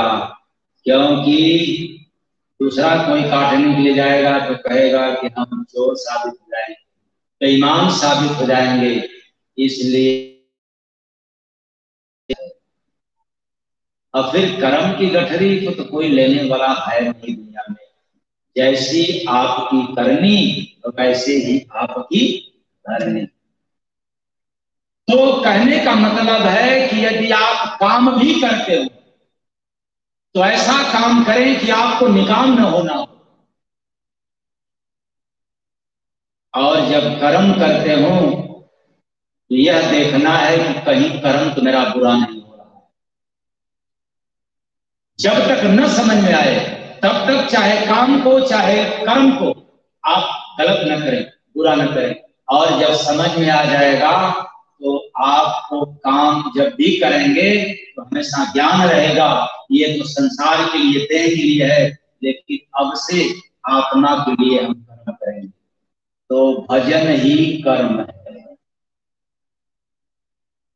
Speaker 1: क्योंकि दूसरा कोई काटने के लिए जाएगा तो कहेगा कि हम चोर साबित हो जाएंगे, बेईमान साबित हो जाएंगे। इसलिए और फिर कर्म की गठरी को तो कोई लेने वाला है नहीं दुनिया में। जैसी आपकी करनी तो वैसे ही आपकी धरनी। तो कहने का मतलब है कि यदि आप काम भी करते हो तो ऐसा काम करें कि आपको निकाम न होना हो, और जब कर्म करते हो तो यह देखना है कि कहीं कर्म तो मेरा बुरा नहीं हो रहा। जब तक न समझ में आए तब तक चाहे काम को चाहे कर्म को आप गलत न करें, बुरा न करें। और जब समझ में आ जाएगा तो आपको काम जब भी करेंगे तो हमेशा ज्ञान रहेगा ये तो संसार के लिए, देह के लिए है, लेकिन अब से आत्मा के लिए हम कर्म करेंगे। तो भजन ही कर्म है,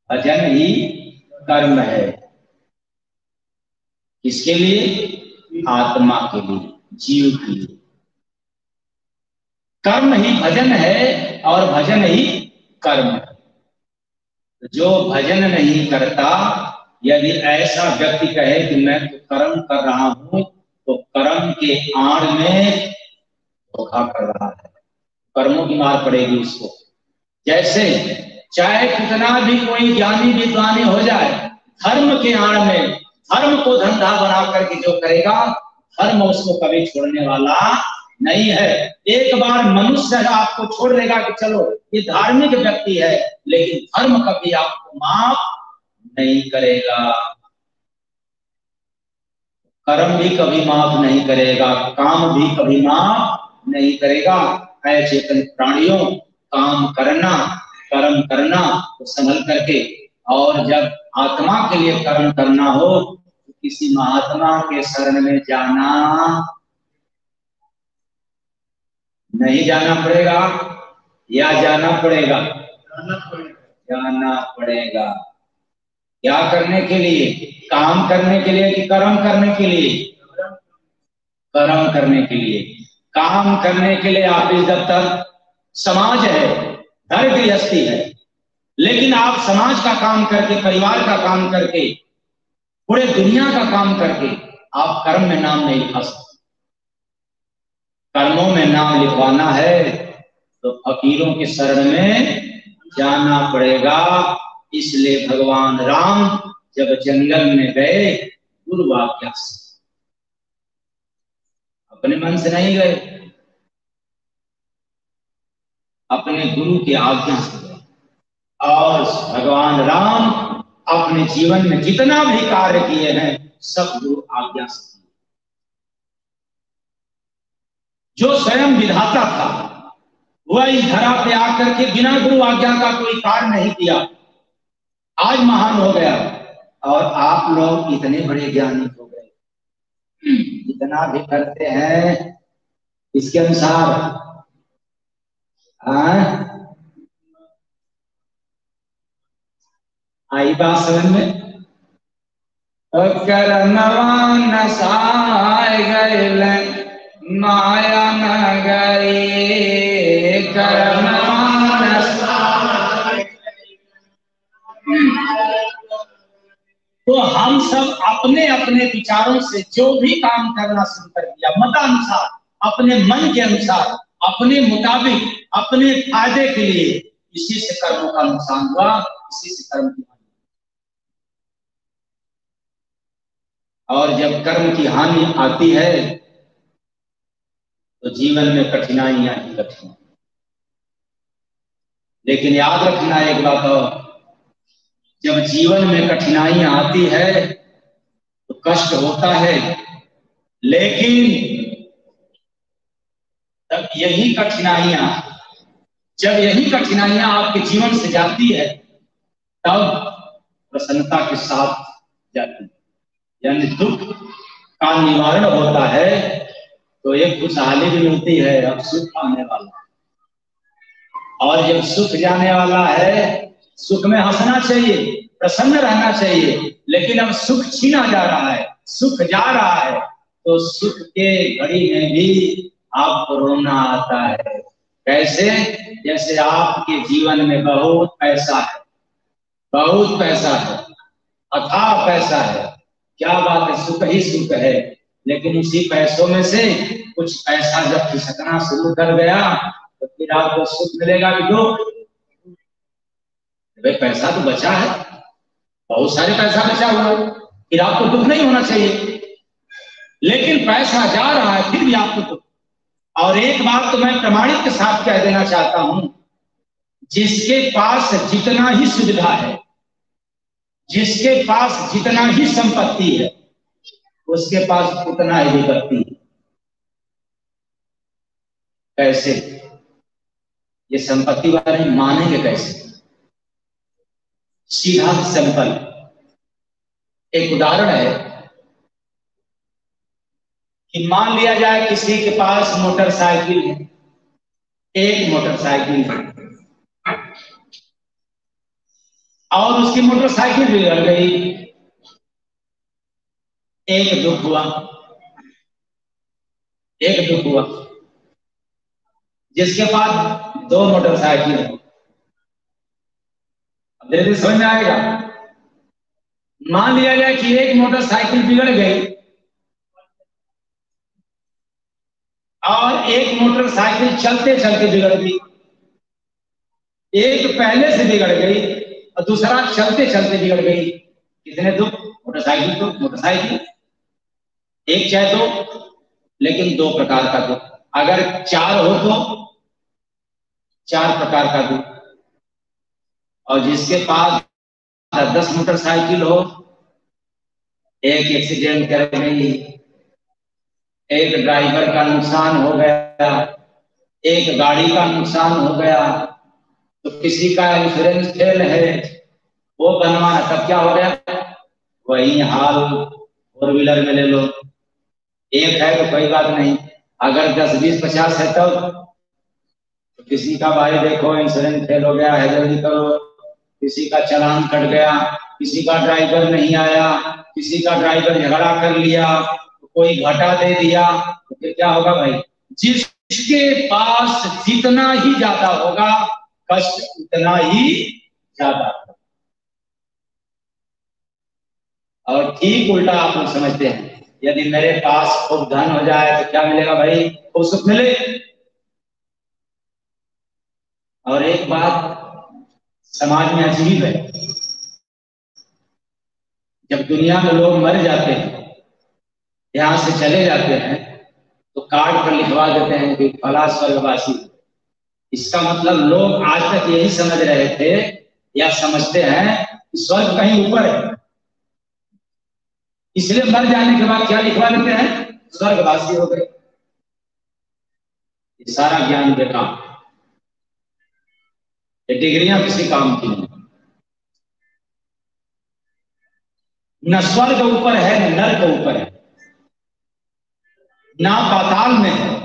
Speaker 1: भजन ही कर्म है। किसके लिए? आत्मा के लिए, जीव के लिए। कर्म ही भजन है और भजन ही कर्म है। जो भजन नहीं करता, यदि ऐसा व्यक्ति कहे कि मैं तो कर्म कर रहा हूं, तो कर्म के आड़ में धोखा कर रहा है, कर्मों की मार पड़ेगी उसको। जैसे चाहे कितना भी कोई ज्ञानी विद्वानी हो जाए, धर्म के आड़ में धर्म को धंधा बना करके जो करेगा, धर्म उसको कभी छोड़ने वाला नहीं है। एक बार मनुष्य आपको छोड़ देगा कि चलो ये धार्मिक व्यक्ति है, लेकिन धर्म कभी आपको माफ नहीं करेगा, कर्म भी कभी माफ नहीं करेगा, काम भी कभी माफ नहीं करेगा। अचेतन प्राणियों, काम करना, कर्म करना तो संभल करके, और जब आत्मा के लिए कर्म करना हो तो किसी महात्मा के शरण में जाना नहीं जाना पड़ेगा या जाना पड़ेगा? जाना पड़ेगा। क्या करने के लिए? काम करने के लिए कि कर्म करने के लिए? कर्म करने के लिए। काम करने के लिए ऑफिस दफ्तर समाज है, घर गृहस्थी है, लेकिन आप समाज का काम करके, परिवार का काम करके, पूरे दुनिया का काम करके आप कर्म में नाम नहीं लिखा सकते। कर्मों में नाम लिखवाना है तो फकीरों के शरण में जाना पड़ेगा। इसलिए भगवान राम जब जंगल में गए गुरु आज्ञा से, अपने मन से नहीं गए, अपने गुरु की आज्ञा से गए। और भगवान राम अपने जीवन में जितना भी कार्य किए हैं सब गुरु आज्ञा से किए। जो स्वयं विधाता था वह इस धरा पे आकर के बिना गुरु आज्ञा का कोई कार्य नहीं किया, आज महान हो गया। और आप लोग इतने बड़े ज्ञानी हो गए, जितना भी करते हैं इसके अनुसार आई बात समझ में? कर्मवान साय गए माया नगरी, कर्मवान साय। तो हम सब अपने अपने विचारों से जो भी काम करना शुरू कर दिया, मतानुसार, अपने मन के अनुसार, अपने मुताबिक, अपने फायदे के लिए, इसी से कर्मों का नुकसान हुआ, इसी से कर्म की हानि। और जब कर्म की हानि आती है तो जीवन में कठिनाइयां ही कठिनाई। लेकिन याद रखना एक बात और, जब जीवन में कठिनाइयां आती है तो कष्ट होता है, लेकिन तब यही कठिनाइयां जब यही कठिनाइयां आपके जीवन से जाती है तब प्रसन्नता के साथ जाती है, यानी दुख का निवारण होता है तो एक खुशहाली भी मिलती है, अब सुख आने वाला है। और जब सुख जाने वाला है, सुख में हंसना चाहिए, प्रसन्न रहना चाहिए, लेकिन अब सुख छीना जा रहा है, सुख जा रहा है, तो सुख के घड़ी में भी आपको रोना आता है। कैसे? जैसे आपके जीवन में बहुत पैसा है, बहुत पैसा है, अथाह पैसा है, क्या बात है, सुख ही सुख है, लेकिन उसी पैसों में से कुछ पैसा जब खिसकना शुरू कर गया तो फिर आपको सुख मिलेगा कि दुख? भाई पैसा तो बचा है, बहुत सारे पैसा बचा हुआ है, फिर आपको दुख नहीं होना चाहिए, लेकिन पैसा जा रहा है फिर भी आपको दुख। और एक बात तो मैं प्रमाणित के साथ कह देना चाहता हूं, जिसके पास जितना ही सुविधा है, जिसके पास जितना ही संपत्ति है, उसके पास उतना ही विपत्ति है। कैसे? ये संपत्ति वाले मानेंगे कैसे? सीधा सिंपल एक उदाहरण है कि मान लिया जाए किसी के पास मोटरसाइकिल है, एक मोटरसाइकिल है, और उसकी मोटरसाइकिल बिगड़ गई, एक दुख हुआ, एक दुख हुआ। जिसके पास दो मोटरसाइकिल है, अब धीरे धीरे समझ में आएगा। मान लिया जाए कि एक मोटरसाइकिल बिगड़ गई और एक मोटरसाइकिल चलते चलते बिगड़ गई, एक पहले से बिगड़ गई और दूसरा चलते चलते बिगड़ गई। कितने दुख? मोटरसाइकिल तो मोटरसाइकिल, एक चाहे दो, लेकिन दो प्रकार का दुख। अगर चार हो तो चार प्रकार का दुख। और जिसके पास 10 मोटरसाइकिल हो, एक एक्सीडेंट कर गई, एक ड्राइवर का नुकसान हो गया, एक गाड़ी का नुकसान हो गया, तो किसी का इंश्योरेंस फेल है, वो बनवाना, तब क्या हो गया? वही हाल 4 व्हीलर में ले लो, एक है तो कोई बात नहीं, अगर 10, 20, 50 है तो किसी का भाई देखो इंश्योरेंस फेल हो गया है, जल्दी करो, किसी का चालान कट गया, किसी का ड्राइवर नहीं आया, किसी का ड्राइवर झगड़ा कर लिया, कोई घाटा दे दिया, तो फिर क्या होगा भाई? जिसके पास जितना ही ज्यादा होगा कष्ट उतना ही ज्यादा होगा। और ठीक उल्टा आप लोग समझते हैं, यदि मेरे पास खूब धन हो जाए तो क्या मिलेगा भाई? खूब सुख मिले। और एक बात समाज में अजीब है, जब दुनिया में लोग मर जाते हैं, यहां से चले जाते हैं, तो कार्ड पर लिखवा देते हैं कि फला स्वर्गवासी। इसका मतलब लोग आज तक यही समझ रहे थे या समझते हैं कि स्वर्ग कहीं ऊपर है, इसलिए मर जाने के बाद क्या लिखवा देते हैं? स्वर्गवासी हो गए। ये सारा ज्ञान बेकार, ये डिग्रियां किसी काम की नहीं। न स्वर्ग ऊपर है न नर्क ऊपर है, ना पाताल में है।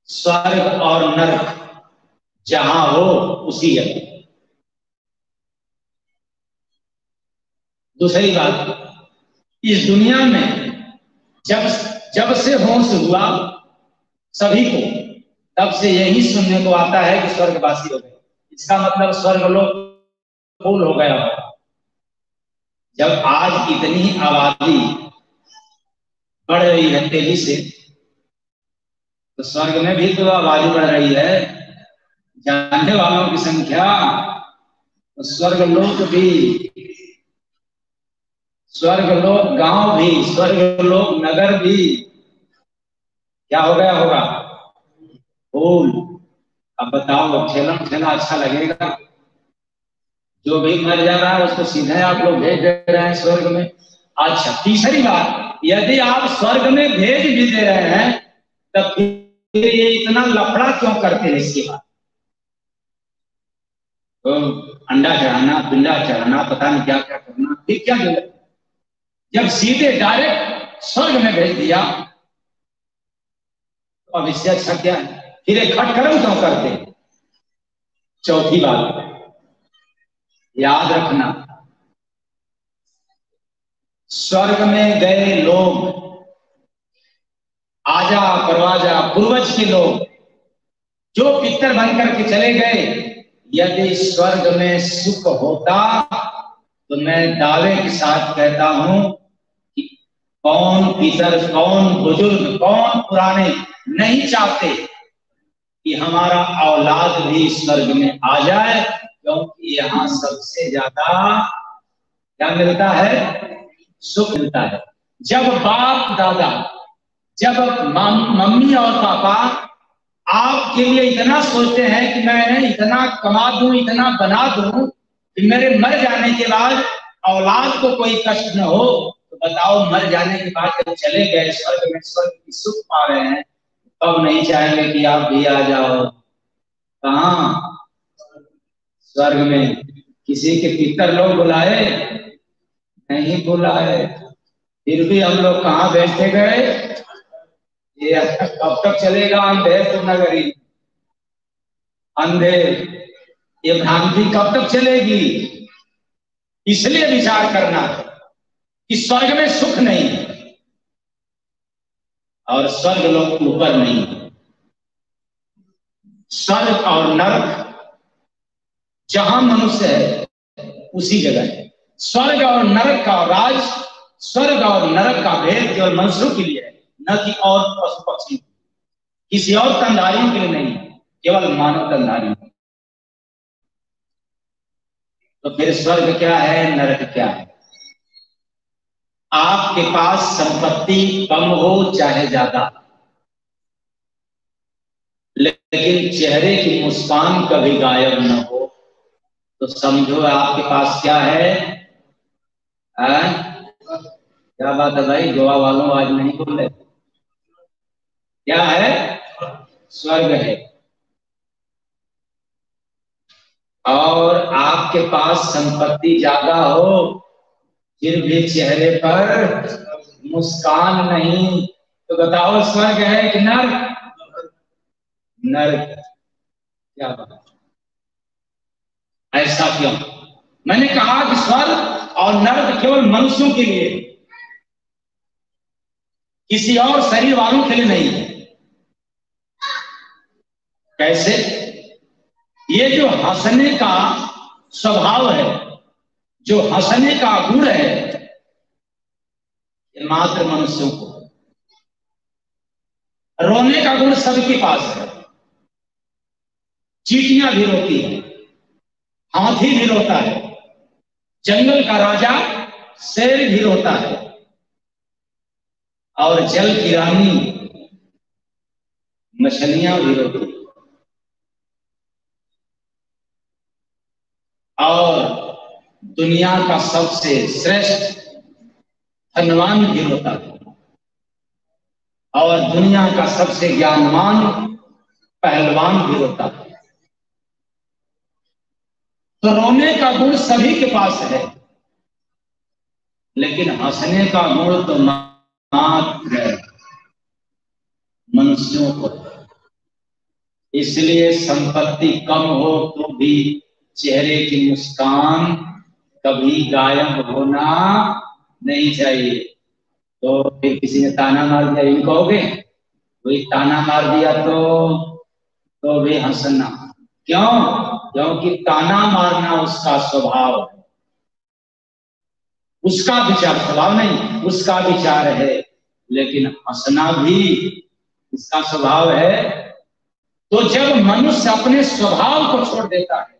Speaker 1: स्वर्ग और नर्क जहां हो उसी जगह। दूसरी बात, इस दुनिया में जब से होश हुआ सभी को, तब से यही सुनने को आता है कि स्वर्गवासी हो गए। इसका मतलब स्वर्गलोक फुल हो गया होगा। जब आज इतनी आबादी बढ़ रही है तेजी से, तो स्वर्ग में भी तो आबादी बढ़ रही है, जानने वालों की संख्या, तो स्वर्गलोक भी, स्वर्गलोक गांव भी, स्वर्गलोक नगर भी क्या हो गया होगा? फूल। अब बताओ, ठेला ठेला अच्छा लगेगा? जो भी मर जा रहा है उसको सीधे आप लोग भेज दे रहे हैं स्वर्ग में। अच्छा, तीसरी बात, यदि आप स्वर्ग में भेज भी दे रहे हैं तब फिर ये इतना लफड़ा क्यों करते हैं इसके बाद? तो अंडा चढ़ाना, पिंडा चढ़ाना, पता नहीं क्या क्या करना, फिर क्या जरूरत? जब सीधे डायरेक्ट स्वर्ग में भेज दिया तो अब इससे अच्छा क्या है? फिर एक खटकर्म क्यों करते? चौथी बात याद रखना, स्वर्ग में गए लोग, आजा परवाजा पूर्वज के लोग जो पितर बनकर के चले गए, यदि स्वर्ग में सुख होता तो मैं दावे के साथ कहता हूं कि कौन पितर, कौन बुजुर्ग, कौन पुराने नहीं चाहते कि हमारा औलाद भी स्वर्ग में आ जाए, क्योंकि यहाँ सबसे ज्यादा क्या मिलता है? सुख मिलता है। जब बाप दादा, जब मम्मी और पापा आपके लिए इतना सोचते हैं कि मैं इतना कमा दूं, इतना बना दूं कि मेरे मर जाने के बाद औलाद को कोई कष्ट न हो, तो बताओ मर जाने के बाद जब चले गए स्वर्ग में, स्वर्ग की सुख पा रहे हैं, तब नहीं चाहेंगे कि आप भी आ जाओ? कहाँ? स्वर्ग में किसी के पितर लोग बुलाए नहीं बुलाए, फिर भी हम लोग कहाँ बैठे गए? ये कब तक चलेगा अंधेर तो नगरी, अंधेर, ये भ्रांति कब तक चलेगी? इसलिए विचार करना कि स्वर्ग में सुख नहीं है और स्वर्ग लोग ऊपर नहीं है। स्वर्ग और नरक जहां मनुष्य है उसी जगह है। स्वर्ग और नरक का राज, स्वर्ग और नरक का भेद केवल मनुष्यों के लिए है, न कि और पशु पक्षी, किसी और तंधारियों के लिए नहीं, केवल मानव तंधारियों। तो फिर स्वर्ग क्या है, नरक क्या है? आपके पास संपत्ति कम हो चाहे ज्यादा, लेकिन चेहरे की मुस्कान कभी गायब न हो, तो समझो आपके पास क्या है? क्या बात है भाई, गोवा वालों आज नहीं बोले? क्या है? स्वर्ग है। और आपके पास संपत्ति ज्यादा हो फिर भी चेहरे पर मुस्कान नहीं, तो बताओ स्वर्ग है कि नर्क? नर्क। क्या बात, ऐसा क्यों? मैंने कहा कि स्वर्ग और नर्क केवल मनुष्यों के लिए, किसी और शरीर वालों के लिए नहीं है। कैसे? ये जो हंसने का स्वभाव है, जो हंसने का गुण है, ये मात्र मनुष्यों को। रोने का गुण सबके पास है, चींटियां भी रोती है, हाथी भी रोता है, जंगल का राजा शेर भी रोता है, और जल की रानी मछलियां भी रोती है, और दुनिया का सबसे श्रेष्ठ धनवान भी रोता है, और दुनिया का सबसे ज्ञानवान पहलवान भी रोता है। तो रोने का गुण सभी के पास है, लेकिन हंसने का गुण तो मात्र मनुष्यों को। इसलिए संपत्ति कम हो तो भी चेहरे की मुस्कान कभी गायब होना नहीं चाहिए। तो फिर किसी ने ताना मार दिया, यूं कहोगे? कोई ताना मार दिया तो भी हंसना। क्यों? क्योंकि ताना मारना उसका स्वभाव है, उसका विचार, स्वभाव नहीं, उसका विचार है। लेकिन हंसना भी इसका स्वभाव है। तो जब मनुष्य अपने स्वभाव को छोड़ देता है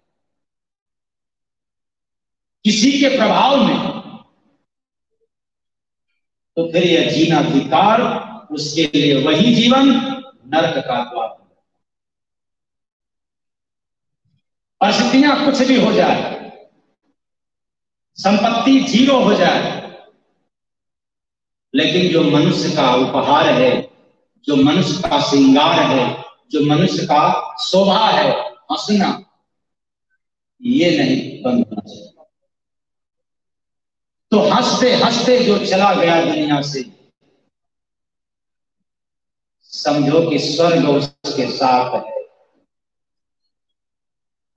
Speaker 1: किसी के प्रभाव में, तो फिर यह जीना धिक्कार, उसके लिए वही जीवन नरक का द्वार। परिस्थितियां कुछ भी हो जाए, संपत्ति जीरो हो जाए, लेकिन जो मनुष्य का उपहार है, जो मनुष्य का श्रृंगार है, जो मनुष्य का शोभा है, हंसना, ये नहीं बंद होना चाहिए। तो हंसते हंसते जो चला गया दुनिया से, समझो कि स्वर्ग उसके साथ है।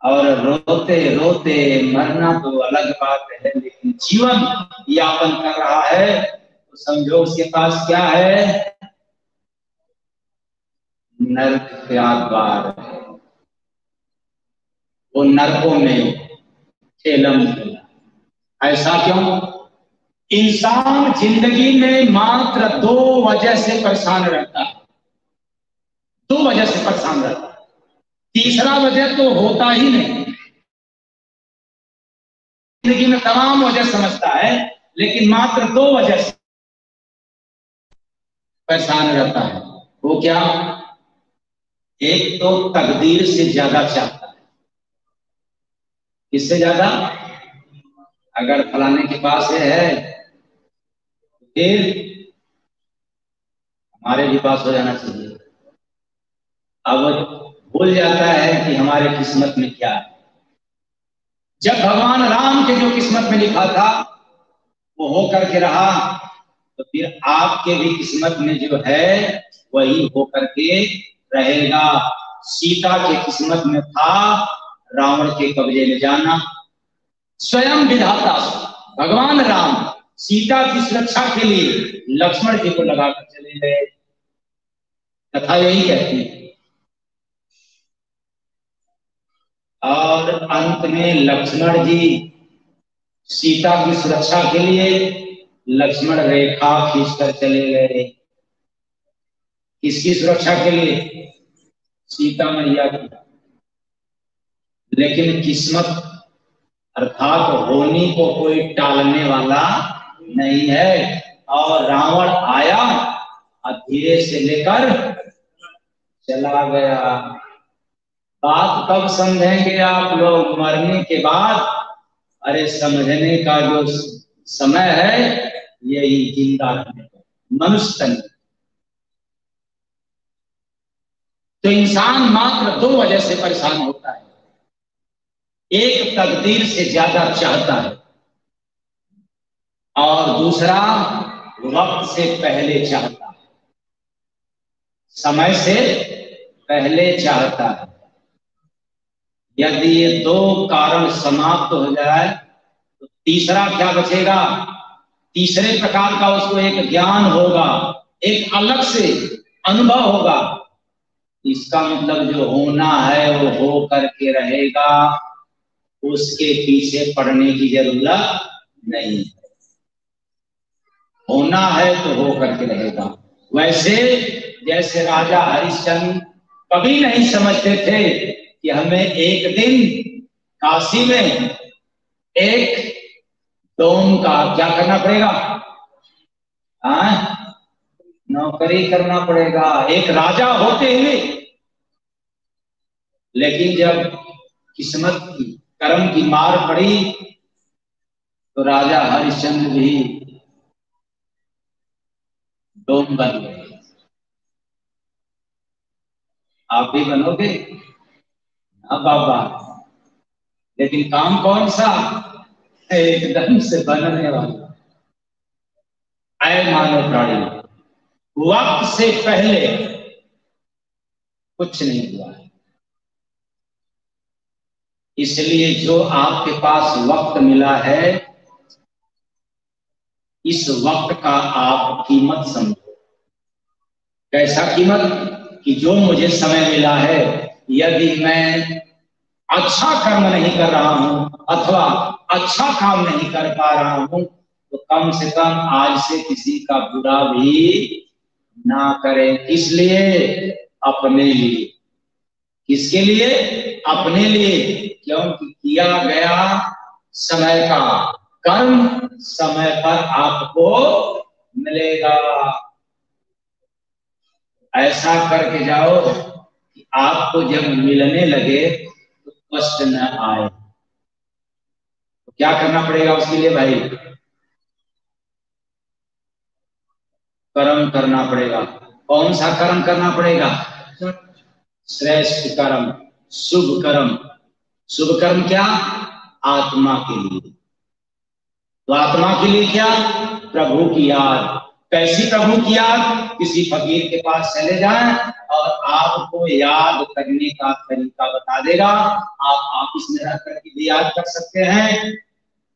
Speaker 1: और रोते रोते मरना तो अलग बात है, लेकिन जीवन यापन कर रहा है तो समझो उसके पास क्या है, नरक का द्वार है। वो नरकों में ठेलम ठेला। ऐसा क्यों? इंसान जिंदगी में मात्र 2 वजह से परेशान रहता है, 2 वजह से परेशान रहता है। तीसरा वजह तो होता ही नहीं। जिंदगी में तमाम वजह समझता है, लेकिन मात्र 2 वजह से परेशान रहता है। वो क्या? एक तो तकदीर से ज्यादा चाहता है। किससे ज्यादा? अगर फलाने के पास है फिर हमारे भी पास हो जाना चाहिए। अब भूल जाता है कि हमारे किस्मत में क्या है। जब भगवान राम के जो किस्मत में लिखा था वो हो करके रहा, तो फिर आपके भी किस्मत में जो है वही हो करके रहेगा। सीता के किस्मत में था रावण के कब्जे में जाना। स्वयं विधाता भगवान राम सीता की सुरक्षा के लिए लक्ष्मण जी को लगाकर चले गए। कथा यही कहती है। और अंत में लक्ष्मण जी सीता की सुरक्षा के लिए लक्ष्मण रेखा खींचकर चले गए। किसकी सुरक्षा के लिए? सीता मैया की। लेकिन किस्मत अर्थात होनी को कोई टालने वाला नहीं है। और रावण आया और धीरे से लेकर चला गया। बात कब समझेंगे आप लोग? मरने के बाद। अरे समझने का जो समय है यही जिंदा रहने का, मनुष्य तन। तो इंसान मात्र 2 वजह से परेशान होता है। एक तकदीर से ज्यादा चाहता है, और दूसरा वक्त से पहले चाहता है, समय से पहले चाहता है। यदि ये 2 कारण समाप्त हो जाए तो तीसरा क्या बचेगा? तीसरे प्रकार का उसको एक ज्ञान होगा, एक अलग से अनुभव होगा। इसका मतलब जो होना है वो हो करके रहेगा, उसके पीछे पड़ने की जरूरत नहीं है। होना है तो हो करके रहेगा। वैसे जैसे राजा हरिश्चंद्र कभी नहीं समझते थे कि हमें एक दिन काशी में एक डोम का क्या करना पड़ेगा? नौकरी करना पड़ेगा, एक राजा होते हुए। लेकिन जब किस्मत की, कर्म की मार पड़ी तो राजा हरिश्चंद्र भी डोम बन गए। आप भी बनोगे? हाँ बाबा, लेकिन काम कौन सा? एकदम से बनने वाला। आए मानव प्राणी, वक्त से पहले कुछ नहीं हुआ है। इसलिए जो आपके पास वक्त मिला है, इस वक्त का आप कीमत समझो। कैसा कीमत? कि जो मुझे समय मिला है, यदि मैं अच्छा कर्म नहीं कर रहा हूं अथवा अच्छा काम नहीं कर पा रहा हूं, तो कम से कम आज से किसी का बुरा भी ना करें। किस लिए? अपने लिए। किसके लिए? अपने लिए। क्योंकि किया गया समय का कर्म समय पर आपको मिलेगा। ऐसा करके जाओ कि आपको जब मिलने लगे तो कष्ट न आए। तो क्या करना पड़ेगा उसके लिए भाई? कर्म करना पड़ेगा। कौन सा कर्म करना पड़ेगा? श्रेष्ठ कर्म, शुभ कर्म। शुभ कर्म क्या? आत्मा के लिए। तो आत्मा के लिए क्या? प्रभु की याद। कैसी प्रभु की याद? किसी फकीर के पास चले जाएं और आपको याद करने का तरीका बता देगा। आप ऑफिस में रह करके भी याद कर सकते हैं,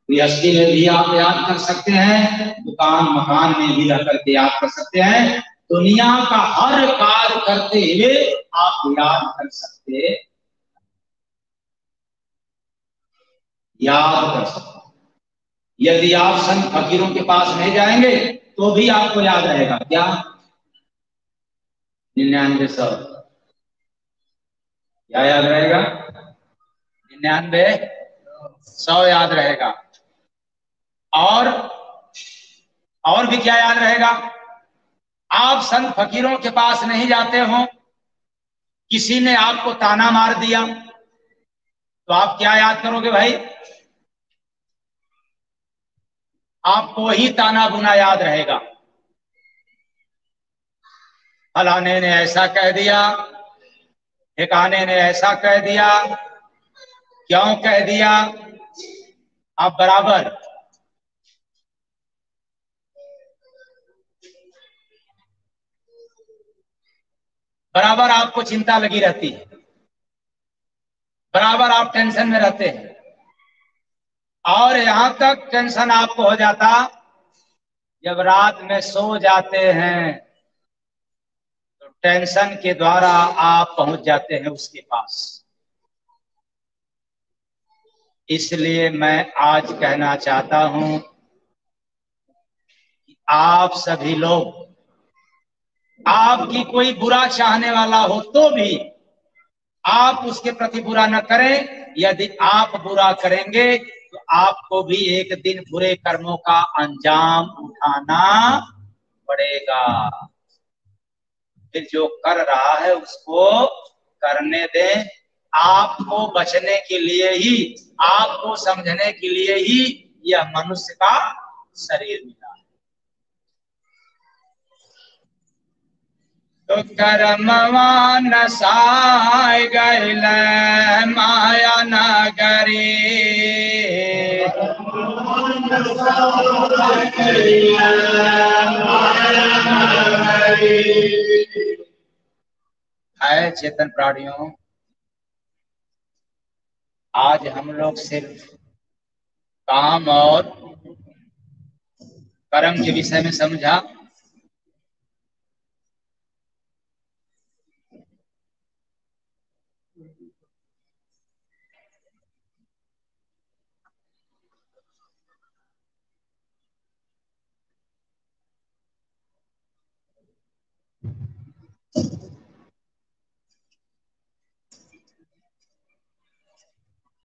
Speaker 1: गृहस्थी में भी आप याद कर सकते हैं, दुकान मकान में भी रह करके याद कर सकते हैं। दुनिया का हर कार्य करते हुए आप याद कर सकते, याद कर सकते। यदि आप संत फकीरों के पास नहीं जाएंगे तो भी आपको याद रहेगा। क्या? 9900। क्या याद रहेगा? 9900 याद रहेगा। और भी क्या याद रहेगा? आप संत फकीरों के पास नहीं जाते हो, किसी ने आपको ताना मार दिया तो आप क्या याद करोगे भाई? आपको ही ताना बुना याद रहेगा। फलाने ने ऐसा कह दिया, ठिकाने ने ऐसा कह दिया, क्यों कह दिया? आप बराबर आपको चिंता लगी रहती है, बराबर आप टेंशन में रहते हैं। और यहां तक टेंशन आपको हो जाता, जब रात में सो जाते हैं तो टेंशन के द्वारा आप पहुंच जाते हैं उसके पास। इसलिए मैं आज कहना चाहता हूं कि आप सभी लोग, आपकी कोई बुरा चाहने वाला हो तो भी आप उसके प्रति बुरा न करें। यदि आप बुरा करेंगे तो आपको भी एक दिन बुरे कर्मों का अंजाम उठाना पड़ेगा। फिर जो कर रहा है उसको करने दें। आपको बचने के लिए ही, आपको समझने के लिए ही यह मनुष्य का शरीर मिला है। तो कर्मवा नसाय गइल माया नगरी, है चेतन प्राणियों। आज हम लोग सिर्फ काम और कर्म के विषय में समझा,